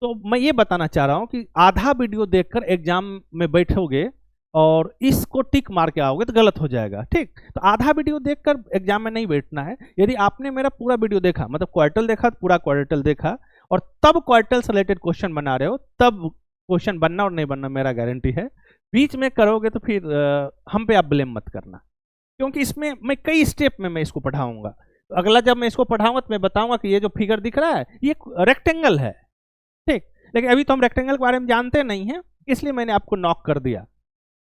A: तो मैं ये बताना चाह रहा हूं कि आधा वीडियो देखकर एग्जाम में बैठोगे और इसको टिक मार के आओगे तो गलत हो जाएगा, ठीक। तो आधा वीडियो देखकर एग्जाम में नहीं बैठना है। यदि आपने मेरा पूरा वीडियो देखा, मतलब क्वाड्रेटल देखा, तो पूरा क्वाड्रेटल देखा और तब क्वाड्रेटल से रिलेटेड क्वेश्चन बना रहे हो, तब क्वेश्चन बनना और नहीं बनना मेरा गारंटी है। बीच में करोगे तो फिर हम पे आप ब्लेम मत करना, क्योंकि इसमें मैं कई स्टेप में मैं इसको पढ़ाऊंगा। तो अगला जब मैं इसको पढ़ाऊंगा तो मैं बताऊंगा कि ये जो फिगर दिख रहा है ये रेक्टेंगल है, ठीक। लेकिन अभी तो हम रेक्टेंगल के बारे में जानते नहीं हैं, इसलिए मैंने आपको नॉक कर दिया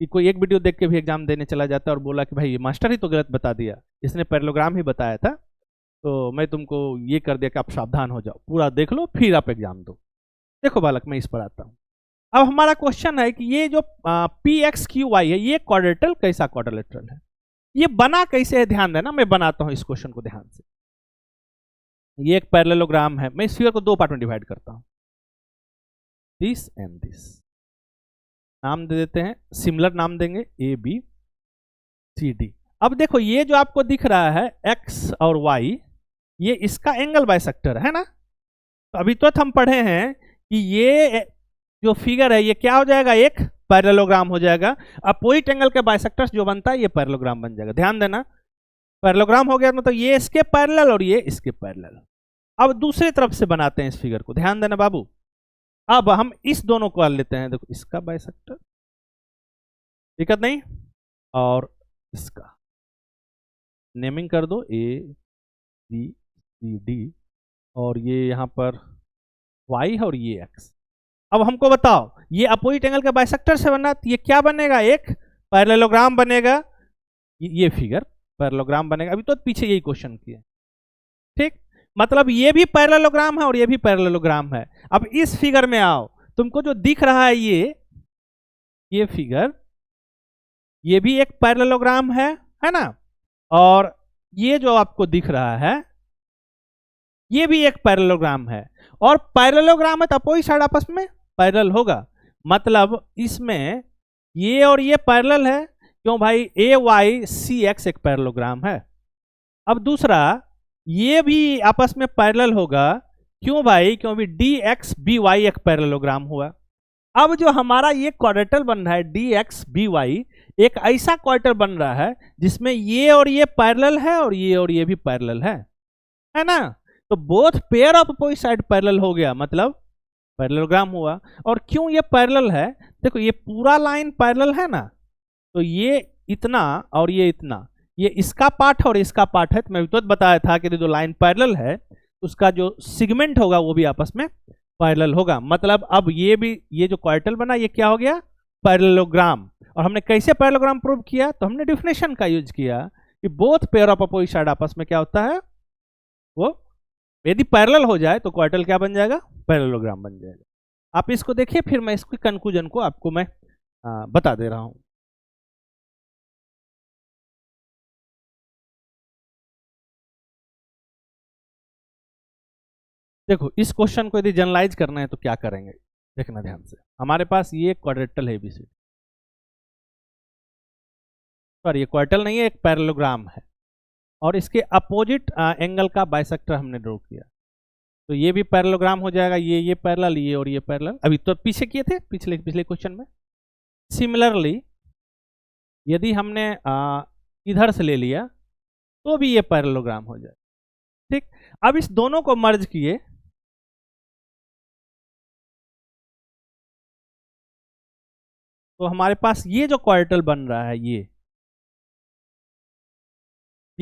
A: कि कोई एक वीडियो देख के भी एग्जाम देने चला जाता है और बोला कि भाई ये मास्टर ही तो गलत बता दिया, इसने पैरेललोग्राम ही बताया था। तो मैं तुमको ये कर दिया कि आप सावधान हो जाओ, पूरा देख लो फिर आप एग्जाम दो। देखो बालक, मैं इस पर आता हूँ। अब हमारा क्वेश्चन है कि ये जो पी एक्स क्यू वाई है, ये क्वाड्रेटल कैसा क्वाड्रिलेटरल है? ये बना कैसे है? ध्यान देना, मैं बनाता हूं इस क्वेश्चन को ध्यान से। ये एक पैरेललोग्राम है, मैं इस फिगर को दो पार्ट में डिवाइड करता हूं, दिस एंड दिस। नाम दे देते हैं, सिमिलर नाम देंगे, ए बी सी डी। अब देखो, ये जो आपको दिख रहा है एक्स और वाई, ये इसका एंगल बाइसेक्टर है ना। तो अभी तो हम पढ़े हैं कि ये जो फिगर है ये क्या हो जाएगा? एक पैरेललोग्राम हो जाएगा। अपोजिट एंगल के बाइसेक्टर्स जो बनता है ये पैरेललोग्राम बन जाएगा। ध्यान देना, पैरेललोग्राम हो गया मतलब ये इसके पैरेलल और ये इसके पैरेलल। अब दूसरी तरफ से बनाते हैं इस फिगर को, ध्यान देना बाबू। अब हम इस दोनों को लेते हैं, देखो इसका बाइसेक्टर, दिक्कत नहीं, और इसका नेमिंग कर दो, ए बी सी डी, और ये यहां पर वाई है और ये एक्स। अब हमको बताओ, ये अपोजिट एंगल के बाइसेक्टर से बना, तो ये क्या बनेगा? एक पैरेललोग्राम बनेगा। ये फिगर पैरेललोग्राम बनेगा। अभी तो पीछे यही क्वेश्चन किया, ठीक। मतलब ये भी पैरेललोग्राम है और ये भी पैरेललोग्राम है। अब इस फिगर में आओ, तुमको जो दिख रहा है ये फिगर, ये भी एक पैरेललोग्राम है ना। और ये जो आपको दिख रहा है ये भी एक पैरेललोग्राम है। और पैरेललोग्राम है तो अपोजिट साइड आपस में पैरेलल होगा, मतलब इसमें ये और ये पैरेलल है। क्यों भाई? ए वाई सी एक्स एक पैरेललोग्राम है। अब दूसरा, ये भी आपस में पैरेलल होगा। क्यों भाई? क्योंकि डी एक्स बी वाई एक पैरेललोग्राम हुआ। अब जो हमारा ये क्वाड्रेटल बन रहा है डी एक्स बी वाई, एक ऐसा क्वाड्रेटल बन रहा है जिसमें ये और ये पैरेलल है और ये भी पैरेलल है ना। तो both pair of opposite side parallel हो गया, मतलब पैरेललोग्राम हुआ। और क्यों ये पैरेलल है? देखो ये पूरा लाइन पैरेलल है ना, तो ये इतना और ये इतना, ये इसका पार्ट और इसका पार्ट है। तो मैं तो बताया था कि जो लाइन पैरेलल है उसका जो सेगमेंट होगा वो भी आपस में पैरेलल होगा। मतलब अब ये भी, ये जो क्वाड्रेटल बना ये क्या हो गया? पैरेललोग्राम। और हमने कैसे पैरेललोग्राम प्रूव किया? तो हमने डिफिनेशन का यूज किया कि both pair of opposite side आपस में क्या होता है, वो यदि पैरेलल हो जाए तो क्वार्टल क्या बन जाएगा, पैरेललोग्राम बन जाएगा। आप इसको देखिए, फिर मैं इसके कंक्लूजन को आपको मैं बता दे रहा हूं। देखो, इस क्वेश्चन को यदि जनरलाइज करना है तो क्या करेंगे, देखना ध्यान से। हमारे पास ये क्वाड्रेटल है एबीसी, सॉरी ये क्वार्टल नहीं है, एक पैरेललोग्राम है, और इसके अपोजिट एंगल का बाइसेक्टर हमने ड्रॉ किया। तो ये भी पैरेललोग्राम हो जाएगा, ये पैरेलल, ये और ये पैरेलल, अभी तो पीछे किए थे पिछले क्वेश्चन में। सिमिलरली यदि हमने इधर से ले लिया तो भी ये पैरेललोग्राम हो जाए। ठीक, अब इस दोनों को मर्ज किए तो हमारे पास ये जो क्वार्टल बन रहा है, ये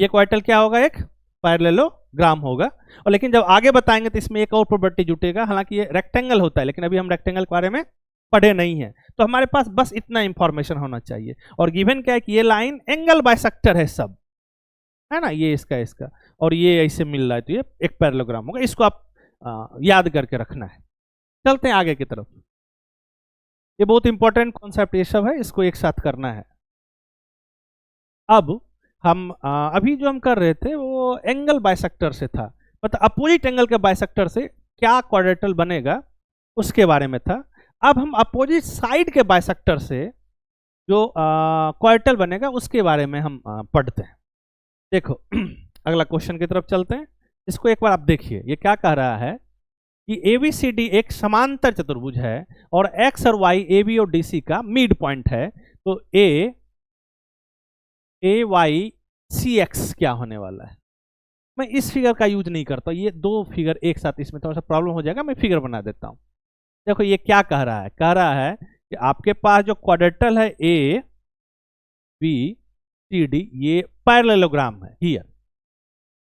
A: क्वार्टल क्या होगा, एक पैरेललोग्राम होगा। और लेकिन जब आगे बताएंगे तो इसमें एक और प्रॉपर्टी जुटेगा, हालांकि ये रेक्टेंगल होता है लेकिन अभी हम रेक्टेंगल के बारे में पढ़े नहीं है। तो हमारे पास बस इतना इंफॉर्मेशन होना चाहिए। और गिवन क्या है कि ये लाइन एंगल बाइसेक्टर है, सब है ना, ये इसका और ये ऐसे मिल रहा है, तो ये एक पैरेललोग्राम होगा। इसको आप याद करके रखना है। चलते हैं आगे की तरफ। ये बहुत इंपॉर्टेंट कॉन्सेप्ट ये सब है, इसको एक साथ करना है। अब हम अभी जो हम कर रहे थे वो एंगल बाइसेक्टर से था, मतलब अपोजिट एंगल के बाइसेक्टर से क्या क्वाड्रेटल बनेगा उसके बारे में था। अब हम अपोजिट साइड के बाइसेक्टर से जो क्वाड्रेटल बनेगा उसके बारे में हम पढ़ते हैं। देखो अगला क्वेश्चन की तरफ चलते हैं। इसको एक बार आप देखिए, ये क्या कह रहा है कि ABCD एक समांतर चतुर्भुज है और x और y AB और DC का मिड पॉइंट है। तो AYCX क्या होने वाला है? मैं इस फिगर का यूज नहीं करता, ये दो फिगर एक साथ, इसमें थोड़ा सा प्रॉब्लम हो जाएगा, मैं फिगर बना देता हूं। देखो ये क्या कह रहा है, कह रहा है कि आपके पास जो क्वाड्रेटल है ABCD, ये पैरेललोग्राम है हियर,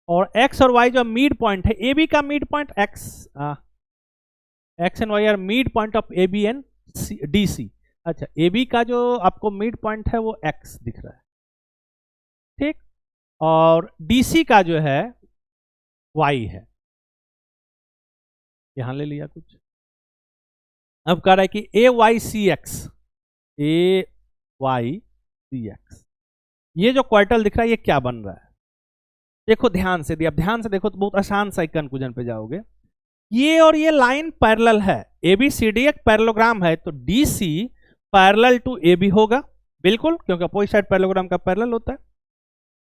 A: और x और y जो मिड पॉइंट है, AB का mid point x and y are mid point of AB and DC। अच्छा, AB का जो आपको मिड पॉइंट है वो x दिख रहा है, ठीक, और DC का जो है y है, यहां ले लिया कुछ। अब कह रहा है कि AYCX ये जो क्वार्टल दिख रहा है ये क्या बन रहा है? देखो ध्यान से, अब ध्यान से देखो तो बहुत आसान सा कंक्लूजन पे जाओगे। ये और ये लाइन पैरेलल है, ABCD एक पैरेललोग्राम है, तो DC पैरेलल टू AB होगा, बिल्कुल, क्योंकि अपोजिट साइड पैरेललोग्राम का पैरेलल होता है।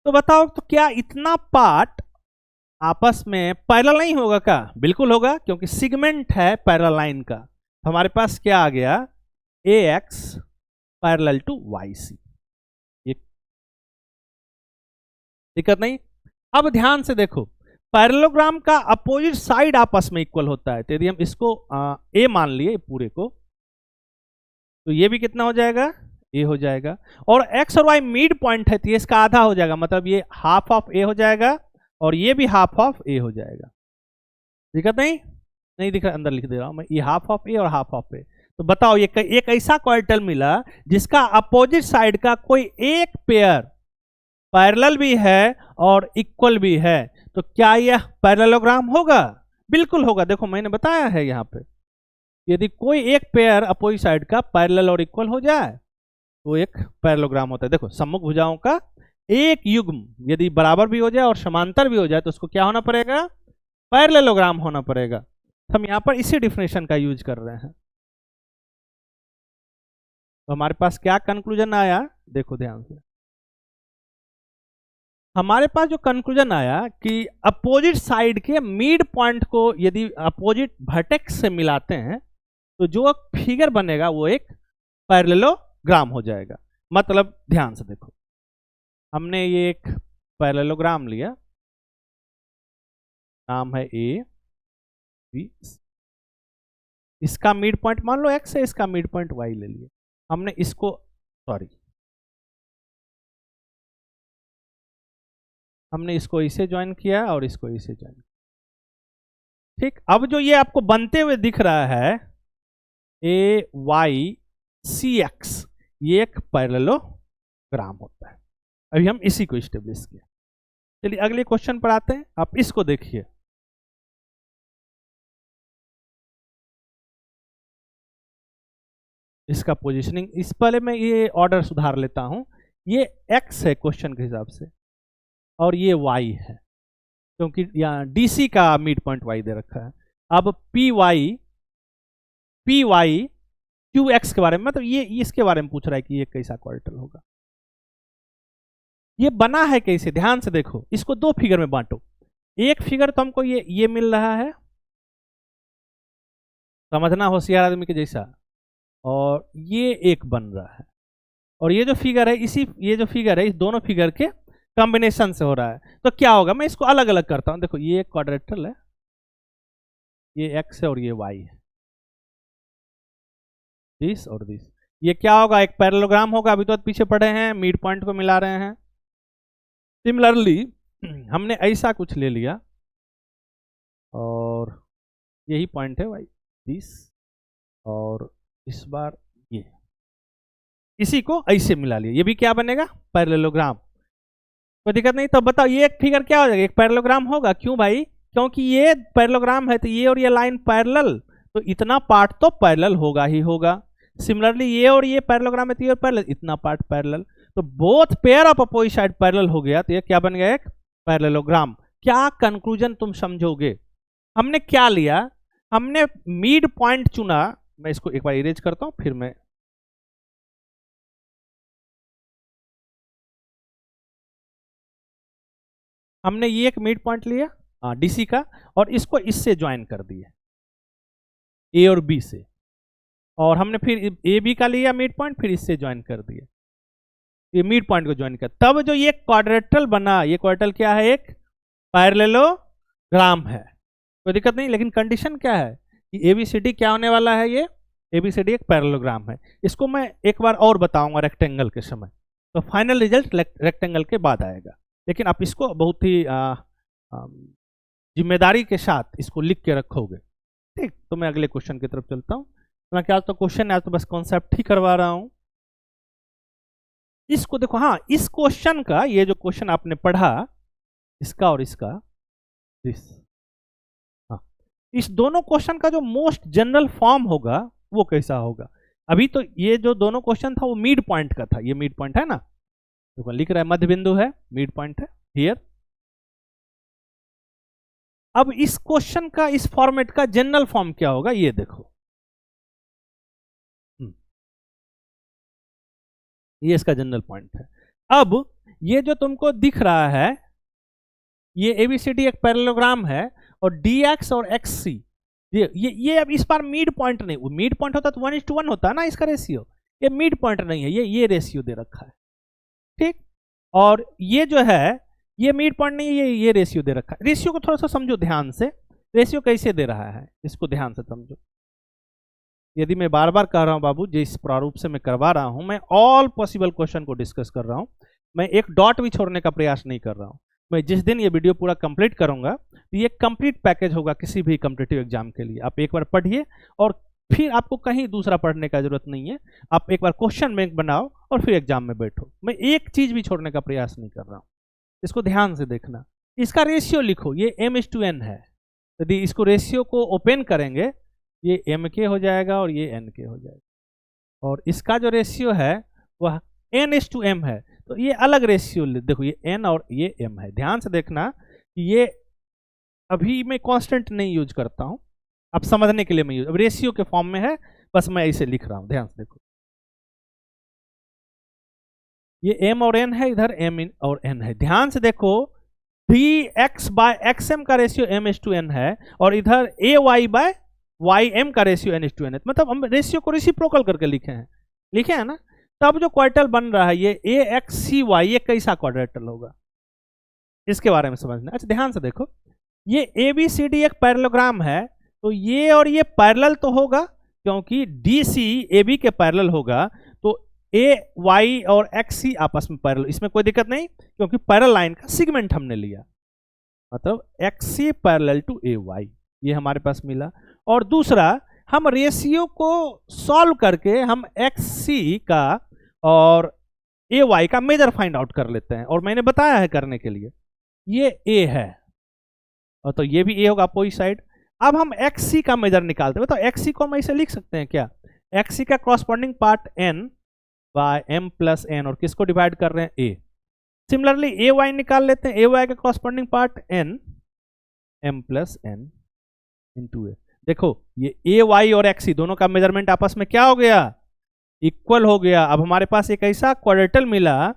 A: तो बताओ, तो क्या इतना पार्ट आपस में पैरेलल नहीं होगा क्या? बिल्कुल होगा, क्योंकि सिगमेंट है पैरेलल लाइन का। हमारे पास क्या आ गया, AX पैरेलल टू YC, ये दिक्कत नहीं। अब ध्यान से देखो, पैरेललोग्राम का अपोजिट साइड आपस में इक्वल होता है, तो यदि हम इसको A मान लिए पूरे को, तो ये भी कितना हो जाएगा, A हो जाएगा। और x और y मिड पॉइंट है, तो ये इसका आधा हो जाएगा, मतलब ये हाफ ऑफ A हो जाएगा और ये भी हाफ ऑफ A हो जाएगा। दिक्कत नहीं दिख रहा, अंदर लिख दे रहा हूं मैं, ये हाफ ऑफ A और हाफ ऑफ A। तो बताओ, ये एक ऐसा क्वार्टल मिला जिसका अपोजिट साइड का कोई एक पेयर पैरेलल भी है और इक्वल भी है, तो क्या यह पैरेललोग्राम होगा? बिल्कुल होगा। देखो मैंने बताया है यहाँ पे, यदि कोई एक पेयर अपोजिट साइड का पैरेलल और इक्वल हो जाए तो एक पैरेललोग्राम होता है। देखो, सम्मुख भुजाओं का एक युग्म यदि बराबर भी हो जाए और समांतर भी हो जाए तो उसको क्या होना पड़ेगा, पैरेललोग्राम होना पड़ेगा। हम यहाँ पर इसी डिफिनेशन का यूज कर रहे हैं। तो हमारे पास क्या कंक्लूजन आया, देखो ध्यान से। हमारे पास जो कंक्लूजन आया कि अपोजिट साइड के मिड पॉइंट को यदि अपोजिट वर्टेक्स से मिलाते हैं तो जो फिगर बनेगा वो एक पैरेललोग्राम हो जाएगा। मतलब ध्यान से देखो, हमने ये एक पैरेललोग्राम लिया, नाम है AB, इसका मिड पॉइंट मान लो x है, इसका मिड पॉइंट y ले लिया। हमने इसको, सॉरी, हमने इसको इसे ज्वाइन किया और इसको इसे ज्वाइन, ठीक। अब जो ये आपको बनते हुए दिख रहा है AYCX, सी एक्स, ये एक पैरेललोग्राम होता है। अभी हम इसी को स्टेब्लिश किया। चलिए अगले क्वेश्चन पर आते हैं। आप इसको देखिए, इसका पोजीशनिंग, इस पहले मैं ये ऑर्डर सुधार लेता हूं। ये x है क्वेश्चन के हिसाब से, और ये y है, क्योंकि यहाँ DC का मिड पॉइंट y दे रखा है। अब पी वाई क्यू एक्स के बारे में, मतलब ये इसके बारे में पूछ रहा है कि ये कैसा क्वाड्रेटल होगा। ये बना है कैसे, ध्यान से देखो, इसको दो फिगर में बांटो। एक फिगर तो हमको ये मिल रहा है, समझना होशियार आदमी के जैसा, और ये एक बन रहा है, और ये जो फिगर है ये जो फिगर है इस दोनों फिगर के कॉम्बिनेशन से हो रहा है। तो क्या होगा, मैं इसको अलग अलग करता हूं। देखो ये एक क्वाड्रेटल है, ये x है और ये y है, दिस और दिस। ये क्या होगा, एक पैरेललोग्राम होगा। अभी तो पीछे पढ़े हैं, मिड पॉइंट को मिला रहे हैं। सिमिलरली हमने ऐसा कुछ ले लिया और यही पॉइंट है y, दिस, और इस बार ये, इसी को ऐसे मिला लिया। ये भी क्या बनेगा, पैरेललोग्राम। कोई दिक्कत नहीं। तो बताओ ये एक फिगर क्या हो जाएगा, एक पैरेललोग्राम होगा। क्यों भाई, क्योंकि ये पैरेललोग्राम है, तो ये और ये लाइन पैरेलल, तो इतना पार्ट तो पैरेलल होगा ही होगा। सिमिलरली ये और ये पैरेललोग्राम है, तो ये पैरेलल, इतना पार्ट पैरेलल, तो both pair of opposite side parallel हो गया, तो ये क्या बन गया, एक पैरेललोग्राम। क्या कंक्लूजन तुम समझोगे। हमने क्या लिया, हमने मिड पॉइंट चुना। मैं इसको एक बार इरेज करता हूं, फिर मैं हमने ये एक मिड पॉइंट लिया डीसी का, और इसको इससे ज्वाइन कर दिया, ए और बी से, और हमने फिर ए बी का लिया मिड पॉइंट, फिर इससे ज्वाइन कर दिया, ये मिड पॉइंट को ज्वाइन कर, तब जो ये क्वाड्रेटल बना, ये क्वाड्रेटल क्या है, एक पैरेललोग्राम है। कोई दिक्कत नहीं। लेकिन कंडीशन क्या है कि एबीसीडी क्या होने वाला है, ये एबीसीडी एक पैरेललोग्राम है। इसको मैं एक बार और बताऊंगा रेक्टेंगल के समय, तो फाइनल रिजल्ट रेक्टेंगल के बाद आएगा। लेकिन आप इसको बहुत ही जिम्मेदारी के साथ इसको लिख के रखोगे, ठीक। तो मैं अगले क्वेश्चन की तरफ चलता हूँ। मैं क्या तो क्वेश्चन है, तो बस कॉन्सेप्ट ही करवा रहा हूँ। इसको देखो, हाँ, इस क्वेश्चन का, ये जो क्वेश्चन आपने पढ़ा, इसका और इसका, हाँ, इस दोनों क्वेश्चन का जो मोस्ट जनरल फॉर्म होगा वो कैसा होगा। अभी तो ये जो दोनों क्वेश्चन था वो मिड पॉइंट का था, ये मिड पॉइंट है ना, तो लिख रहा है मध्य बिंदु है, मिड पॉइंट है हियर। अब इस क्वेश्चन का, इस फॉर्मेट का जनरल फॉर्म क्या होगा, ये देखो, ये इसका जनरल पॉइंट है। अब ये जो तुमको दिख रहा है, ये एबीसीडी एक पैरेललोग्राम है, और dx और xc, ये अब इस बार मिड पॉइंट नहीं, वो मिड पॉइंट होता तो 1:1 होता है ना इसका रेशियो, ये मिड पॉइंट नहीं है, ये रेशियो दे रखा है, ठीक। और ये जो है ये मिड पॉइंट नहीं है, ये रेशियो दे रखा है। रेशियो को थोड़ा सा समझो ध्यान से, रेशियो कैसे दे रहा है इसको ध्यान से समझो। यदि मैं बार बार कह रहा हूं बाबू, जिस प्रारूप से मैं करवा रहा हूं, मैं ऑल पॉसिबल क्वेश्चन को डिस्कस कर रहा हूं, मैं एक डॉट भी छोड़ने का प्रयास नहीं कर रहा हूं। मैं जिस दिन ये वीडियो पूरा कंप्लीट करूंगा, तो ये कंप्लीट पैकेज होगा किसी भी कॉम्पिटिटिव एग्जाम के लिए। आप एक बार पढ़िए, और फिर आपको कहीं दूसरा पढ़ने का जरूरत नहीं है। आप एक बार क्वेश्चन बैंक बनाओ और फिर एग्जाम में बैठो। मैं एक चीज भी छोड़ने का प्रयास नहीं कर रहा हूँ, इसको ध्यान से देखना। इसका रेशियो लिखो, ये m/n है। यदि इसको रेशियो को ओपन करेंगे, ये m के हो जाएगा और ये n के हो जाएगा, और इसका जो रेशियो है वह n/m है। तो ये अलग रेशियो देखो, ये n और ये m है। ध्यान से देखना, ये अभी मैं कांस्टेंट नहीं यूज करता हूं, अब समझने के लिए मैं यूज, अब रेशियो के फॉर्म में है, बस मैं ऐसे लिख रहा हूं। ध्यान से देखो, ये m और n है, इधर m और n है। ध्यान से देखो, dx/xm का रेशियो m/n है, और इधर ay/ym का रेशियो n/n है। मतलब हम रेशियो को रेसिप्रोकल करके लिखे हैं ना। तब जो क्वाड्रेटल बन रहा है, ये axcy, ये कैसा क्वाड्रेटल होगा, इसके बारे में समझना। अच्छा ध्यान से देखो, ये ABCD एक पैरेललोग्राम है, तो ये और ये पैरेलल तो होगा, क्योंकि DC AB के पैरेलल होगा, तो AY और XC आपस में पैरेलल, इसमें कोई दिक्कत नहीं, क्योंकि पैरेलल लाइन का सेगमेंट हमने लिया, मतलब XC पैरेलल टू AY, ये हमारे पास मिला। और दूसरा, हम रेशियो को सॉल्व करके हम एक्स सी का और ए वाई का मेजर फाइंड आउट कर लेते हैं, और मैंने बताया है करने के लिए। ये ए है और तो ये भी ए होगा अपोजिट साइड। अब हम एक्स सी का मेजर निकालते हैं। तो एक्स सी को हम ऐसे लिख सकते हैं क्या, एक्स सी का corresponding part n by m plus n, और किसको डिवाइड कर रहे हैं, ए। सिमिलरली ए वाई निकाल लेते हैं, ए वाई का corresponding part N M plus N into A. देखो ये ए वाई और एक्स सी दोनों का मेजरमेंट आपस में क्या हो गया, इक्वल हो गया। अब हमारे पास एक ऐसा क्वाड्रेटल मिला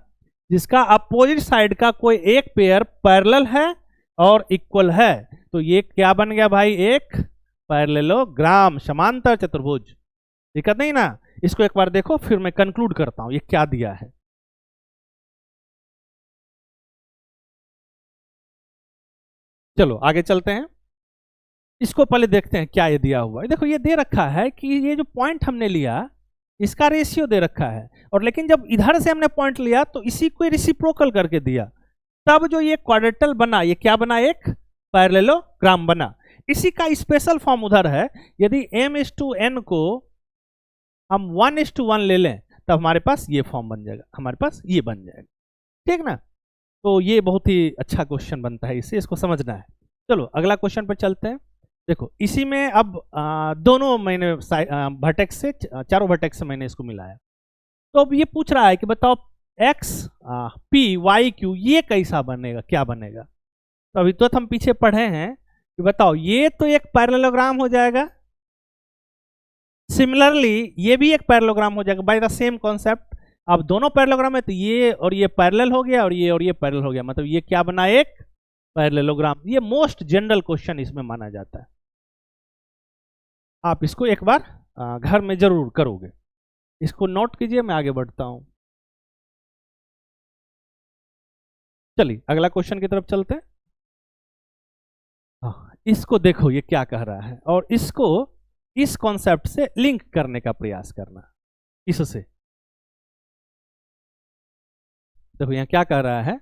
A: जिसका अपोजिट साइड का कोई एक पेयर पैरेलल है और इक्वल है। तो ये क्या बन गया भाई, एक पैरेललोग्राम, समांतर चतुर्भुज। दिक्कत नहीं ना। इसको एक बार देखो फिर मैं कंक्लूड करता हूं ये क्या दिया है। चलो आगे चलते हैं, इसको पहले देखते हैं क्या ये दिया हुआ है। देखो ये दे रखा है कि ये जो पॉइंट हमने लिया इसका रेशियो दे रखा है, और लेकिन जब इधर से हमने पॉइंट लिया तो इसी को रेसिप्रोकल करके दिया, तब जो ये क्वाड्रेटल बना, ये क्या बना, एक पैरेललोग्राम बना। इसी का स्पेशल फॉर्म उधर है। यदि m/n को हम 1:1 ले लें तब हमारे पास ये फॉर्म बन जाएगा, हमारे पास ये बन जाएगा, ठीक ना। तो ये बहुत ही अच्छा क्वेश्चन बनता है, इसको समझना है। चलो अगला क्वेश्चन पर चलते हैं। देखो इसी में अब दोनों मैंने वर्टेक्स से, चारों वर्टेक्स से मैंने इसको मिलाया। तो अब ये पूछ रहा है कि बताओ एक्स पी वाई क्यू ये कैसा बनेगा, क्या बनेगा। तो अभी तो हम पीछे पढ़े हैं कि बताओ ये तो एक पैरेललोग्राम हो जाएगा, सिमिलरली ये भी एक पैरेललोग्राम हो जाएगा बाय द सेम कॉन्सेप्ट। अब दोनों पैरेललोग्राम है तो ये और ये पैरेलल हो गया और ये पैरेलल हो गया, मतलब ये क्या बना, एक पैरेललोग्राम। ये मोस्ट जनरल क्वेश्चन इसमें माना जाता है। आप इसको एक बार घर में जरूर करोगे, इसको नोट कीजिए। मैं आगे बढ़ता हूं, चलिए अगला क्वेश्चन की तरफ चलते हैं। इसको देखो ये क्या कह रहा है, और इसको इस कॉन्सेप्ट से लिंक करने का प्रयास करना। इससे देखो यहाँ क्या कह रहा है,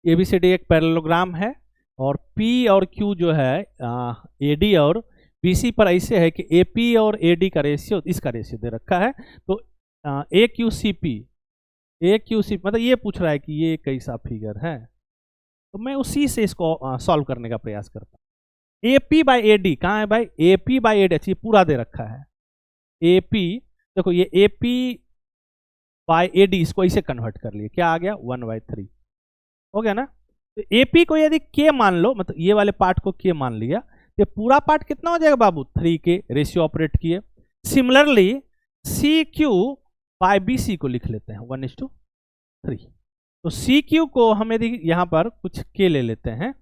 A: एबीसीडी एक पैरेललोग्राम है और पी और क्यू जो है एडी और बीसी पर ऐसे है कि एपी और एडी का रेशियो, इसका रेशियो दे रखा है। तो ए क्यू सी पी, मतलब ये पूछ रहा है कि ये कैसा फिगर है। तो मैं उसी से इसको सॉल्व करने का प्रयास करता हूँ। एपी बाई एडी कहाँ है भाई, एपी बाई एडी, ये पूरा दे रखा है। एपी देखो ये एपी बाई एडी, इसको इसे कन्वर्ट कर लिए, क्या आ गया 1/3 हो गया ना। तो एपी को यदि के मान लो, मतलब ये वाले पार्ट को के मान लिया, तो पूरा पार्ट कितना हो जाएगा बाबू, 3 के रेशियो ऑपरेट किए। Similarly C Q by B C को लिख लेते हैं 1:3। तो सी क्यू को हम यदि यहाँ पर कुछ के ले लेते हैं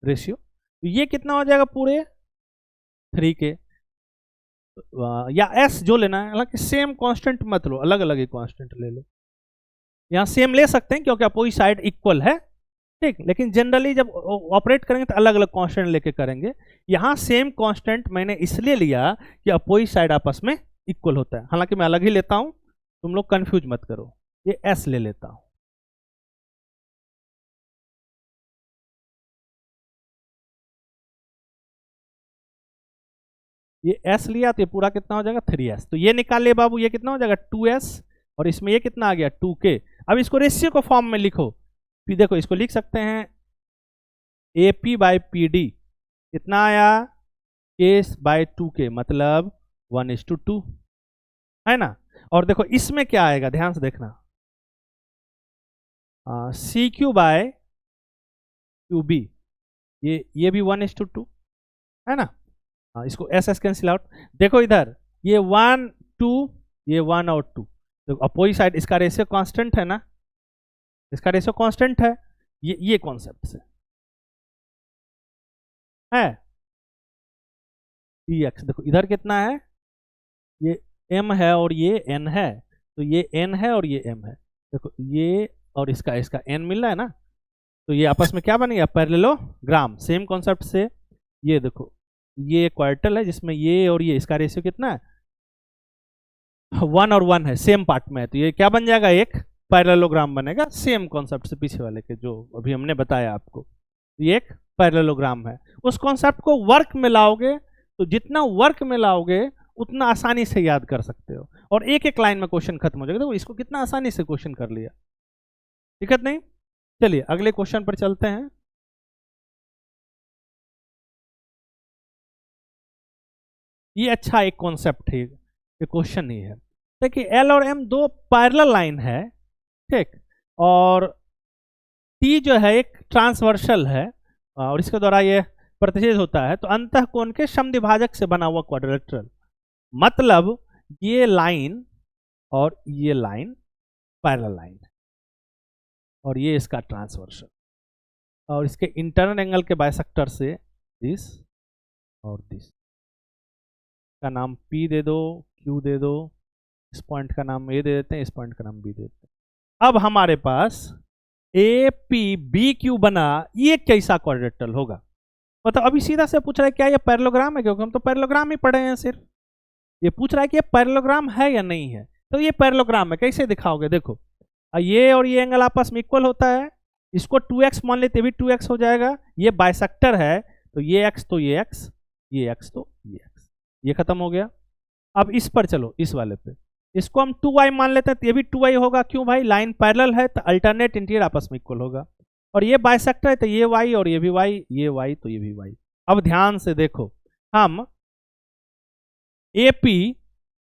A: रेशियो, तो ये कितना हो जाएगा, पूरे 3 के, या एस जो लेना है, हालांकि सेम कांस्टेंट मत लो, अलग अलग ही कांस्टेंट ले लो। यहाँ सेम ले सकते हैं क्योंकि अपोजिट साइड इक्वल है, ठीक। लेकिन जनरली जब ऑपरेट करेंगे तो अलग अलग कांस्टेंट लेके करेंगे। यहाँ सेम कांस्टेंट मैंने इसलिए लिया कि अपोजिट साइड आपस में इक्वल होता है। हालांकि मैं अलग ही लेता हूँ, तुम लोग कंफ्यूज मत करो। ये एस ले लेता हूँ, ये एस लिया तो ये पूरा कितना हो जाएगा 3s। तो ये निकाल ले बाबू, ये कितना हो जाएगा 2s, और इसमें ये कितना आ गया 2k। अब इसको रेशियो को फॉर्म में लिखो, फिर देखो इसको लिख सकते हैं AP बाई PD कितना आया, k बाई 2k, मतलब 1:2 है ना। और देखो इसमें क्या आएगा, ध्यान से देखना, CQ बाय QB, ये भी 1:2 है ना। इसको एस कैंसिल आउट। देखो इधर ये 1 2, ये 1 और 2, तो अपोजिट साइड इसका रेशियो कांस्टेंट है ना, इसका रेशियो कांस्टेंट है। ये कॉन्सेप्ट से है dx। देखो इधर कितना है, ये m है और ये n है, तो ये n है और ये m है। देखो ये और इसका n मिल रहा है ना, तो ये आपस में क्या बनेगा, पैरेललोग्राम। सेम कॉन्सेप्ट से ये देखो, ये क्वाड्रेटल है जिसमें ये और ये, इसका रेशियो कितना है 1 और 1 है, सेम पार्ट में है, तो ये क्या बन जाएगा, एक पैरेललोग्राम बनेगा। सेम कॉन्सेप्ट से पीछे वाले के जो अभी हमने बताया आपको, ये एक पैरेललोग्राम है। उस कॉन्सेप्ट को वर्क में लाओगे तो जितना वर्क में लाओगे उतना आसानी से याद कर सकते हो और एक एक लाइन में क्वेश्चन खत्म हो जाएगा। देखो इसको कितना आसानी से क्वेश्चन कर लिया, दिक्कत नहीं। चलिए अगले क्वेश्चन पर चलते हैं। ये अच्छा एक कॉन्सेप्ट है, ये क्वेश्चन ही है। देखिए एल और एम दो पैरेलल लाइन है, ठीक, और टी जो है एक ट्रांसवर्सल है और इसके द्वारा ये प्रतिच्छेद होता है, तो अंतःकोण के समद्विभाजक से बना हुआ क्वाड्रिलेटरल। मतलब ये लाइन और ये लाइन पैरेलल लाइन है और ये इसका ट्रांसवर्सल, और इसके इंटरनल एंगल के बाइसेक्टर से दिस और दिस का नाम P दे दो, Q दे दो, इस पॉइंट का नाम A दे देते हैं, इस पॉइंट का नाम B दे देते हैं। अब हमारे पास APBQ बना, ये कैसा क्वाड्रिलेटरल होगा? मतलब अभी सीधा से पूछ रहा है क्या ये पैरेललोग्राम है, क्योंकि हम तो पैरेललोग्राम ही पढ़े हैं सिर्फ। ये पूछ रहा है कि ये पैरेललोग्राम है या नहीं है, तो ये पैरेललोग्राम है। कैसे दिखाओगे? देखो ये और ये एंगल आपस में इक्वल होता है, इसको 2x मान लेते भी 2x हो जाएगा। ये बाइसेक्टर है तो ये x तो ये x, ये x तो ये x, ये खत्म हो गया। अब इस पर चलो, इस वाले पे इसको हम 2y मान लेते हैं तो ये भी 2y होगा। क्यों भाई? लाइन पैरेलल है तो अल्टरनेट इंटीरियर आपस में इक्वल होगा। और ये बाइसेक्टर है तो ये y और ये भी y, ये y तो ये भी y। अब ध्यान से देखो, हम AP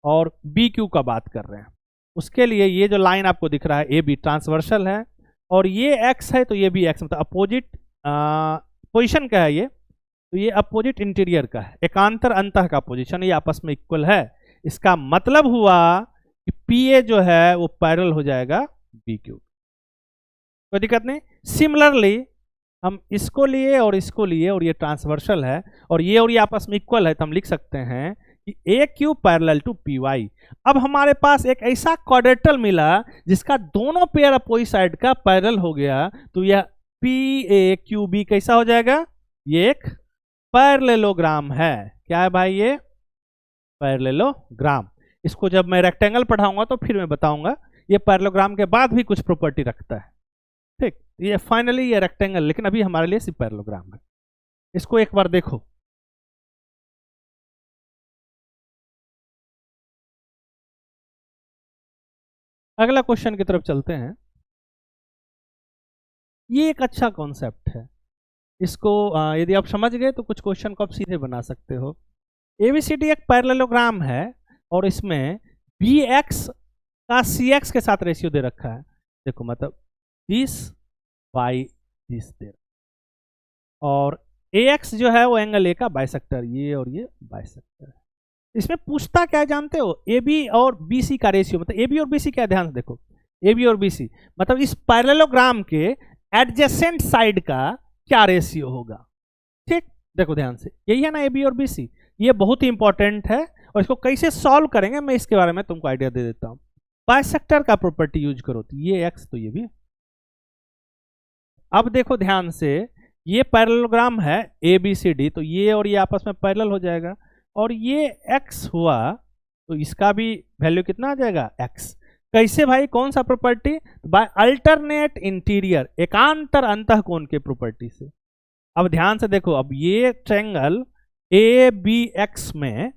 A: और BQ का बात कर रहे हैं, उसके लिए ये जो लाइन आपको दिख रहा है AB ट्रांसवर्सल है और ये x है तो ये भी x, मतलब अपोजिट पोजीशन का है ये, तो ये अपोजिट इंटीरियर का है, एकांतर अंतः का पोजीशन, ये आपस में इक्वल है। इसका मतलब हुआ कि PA जो है वो पैरेलल हो जाएगा BQ, कोई दिक्कत नहीं। सिमिलरली हम इसको लिए और इसको लिए और ये ट्रांसवर्सल है और ये आपस में इक्वल है, तो हम लिख सकते हैं कि AQ पैरेलल टू PY। अब हमारे पास एक ऐसा क्वाड्रेटरल मिला जिसका दोनों पेयर अपोजिट साइड का पैरेलल हो गया, तो यह PAQB कैसा हो जाएगा? ये एक पैरेललोग्राम है। क्या है भाई? ये पैरेललोग्राम। इसको जब मैं रेक्टेंगल पढ़ाऊंगा तो फिर मैं बताऊंगा, ये पैरेललोग्राम के बाद भी कुछ प्रॉपर्टी रखता है, ठीक। ये फाइनली ये रेक्टेंगल, लेकिन अभी हमारे लिए सिर्फ पैरेललोग्राम है। इसको एक बार देखो, अगला क्वेश्चन की तरफ चलते हैं। ये एक अच्छा कॉन्सेप्ट है, इसको यदि आप समझ गए तो कुछ क्वेश्चन को आप सीधे बना सकते हो। ABCD एक पैरेललोग्राम है और इसमें BX का CX के साथ रेशियो दे रखा है। देखो मतलब 30/30 दे रखा, और AX जो है वो एंगल A का बाइसेक्टर, ये और ये बाइसेक्टर है। इसमें पूछता क्या है जानते हो? AB और BC का रेशियो, मतलब AB और BC क्या है, ध्यान से देखो, AB और BC मतलब इस पैरेललोग्राम के एडजेसेंट साइड का क्या रेशियो होगा, ठीक। देखो ध्यान से, यही है ना AB और BC, ये बहुत ही इंपॉर्टेंट है और इसको कैसे सॉल्व करेंगे मैं इसके बारे में तुमको आइडिया दे देता हूं। बाइसेक्टर का प्रॉपर्टी यूज करो, तो ये x तो ये भी। अब देखो ध्यान से, ये पैरेललोग्राम है ABCD, तो ये और ये आपस में पैरेलल हो जाएगा, और ये x हुआ तो इसका भी वैल्यू कितना आ जाएगा? x। कैसे भाई? कौन सा प्रॉपर्टी? बाय अल्टरनेट इंटीरियर, एकांतर अंतःकोण के प्रॉपर्टी से। अब ध्यान से देखो, अब ये ट्रायंगल ABX में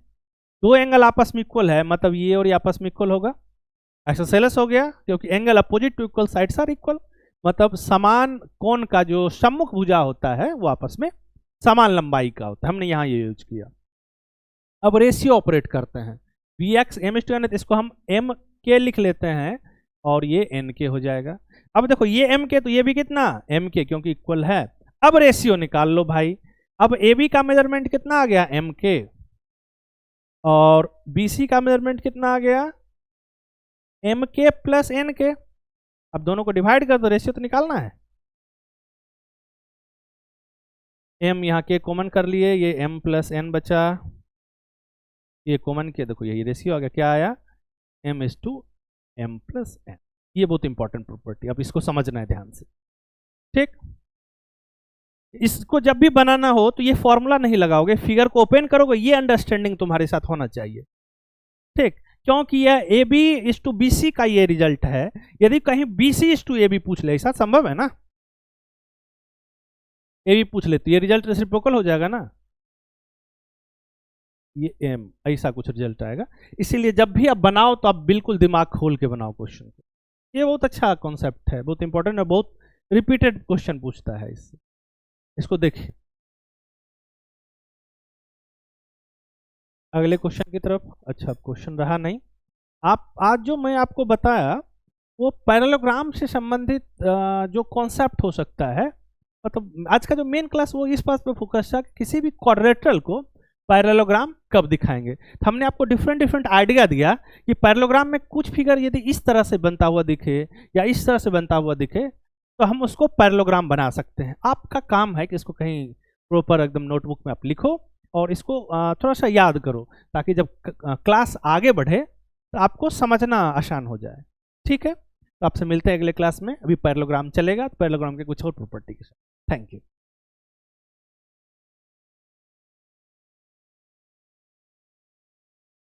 A: दो एंगल आपस में इक्वल है, मतलब ये और ये आपस में इक्वल होगा, आइसोसेलेस हो गया, क्योंकि angle opposite to equal sides are equal, मतलब समान कोण का जो सम्मुख भुजा होता है वो आपस में समान लंबाई का होता है। हमने यहाँ ये यूज किया। अब रेशियो ऑपरेट करते हैं, BX M/N है तो इसको हम MK लिख लेते हैं और ये NK हो जाएगा। अब देखो ये MK तो ये भी कितना? MK, क्योंकि इक्वल है। अब रेशियो निकाल लो भाई। अब AB का मेजरमेंट कितना आ गया? MK, और BC का मेजरमेंट कितना आ गया? MK plus NK। अब दोनों को डिवाइड कर दो, रेशियो तो निकालना है। M यहाँ के कॉमन कर लिए, ये M प्लस N बचा, ये कॉमन किया, देखो यही रेशियो आ गया। क्या आया? M/M plus N। ये बहुत इंपॉर्टेंट प्रॉपर्टी, अब इसको समझना है ध्यान से, ठीक। इसको जब भी बनाना हो तो ये फॉर्मूला नहीं लगाओगे, फिगर को ओपन करोगे, ये अंडरस्टैंडिंग तुम्हारे साथ होना चाहिए, ठीक। क्योंकि यह AB/BC का ये रिजल्ट है। यदि कहीं BC/AB पूछ ले, ऐसा संभव है ना? AB पूछ ले तो ये रिजल्ट रेसिप्रोकल हो जाएगा ना। ये एम, ऐसा कुछ रिजल्ट आएगा। इसीलिए जब भी आप बनाओ तो आप बिल्कुल दिमाग खोल के बनाओ क्वेश्चन को। ये बहुत अच्छा कॉन्सेप्ट है, बहुत इंपॉर्टेंट है, बहुत रिपीटेड क्वेश्चन पूछता है इससे। इसको देखिए अगले क्वेश्चन की तरफ। अच्छा क्वेश्चन रहा नहीं। आप आज जो मैं आपको बताया वो पैरेललोग्राम से संबंधित जो कॉन्सेप्ट हो सकता है, मतलब आज का जो मेन क्लास वो इस बात पे फोकस था कि किसी भी क्वाड्रेटरल को पैरेललोग्राम कब दिखाएंगे। तो हमने आपको डिफरेंट डिफरेंट आइडिया दिया कि पैरेललोग्राम में कुछ फिगर यदि इस तरह से बनता हुआ दिखे या इस तरह से बनता हुआ दिखे तो हम उसको पैरेललोग्राम बना सकते हैं। आपका काम है कि इसको कहीं प्रॉपर एकदम नोटबुक में आप लिखो और इसको थोड़ा सा याद करो, ताकि जब क्लास आगे बढ़े तो आपको समझना आसान हो जाए। ठीक है, तो आपसे मिलते हैं अगले क्लास में। अभी पैरेललोग्राम चलेगा, तो पैरेललोग्राम के कुछ और प्रॉपर्टी के साथ। Thank you.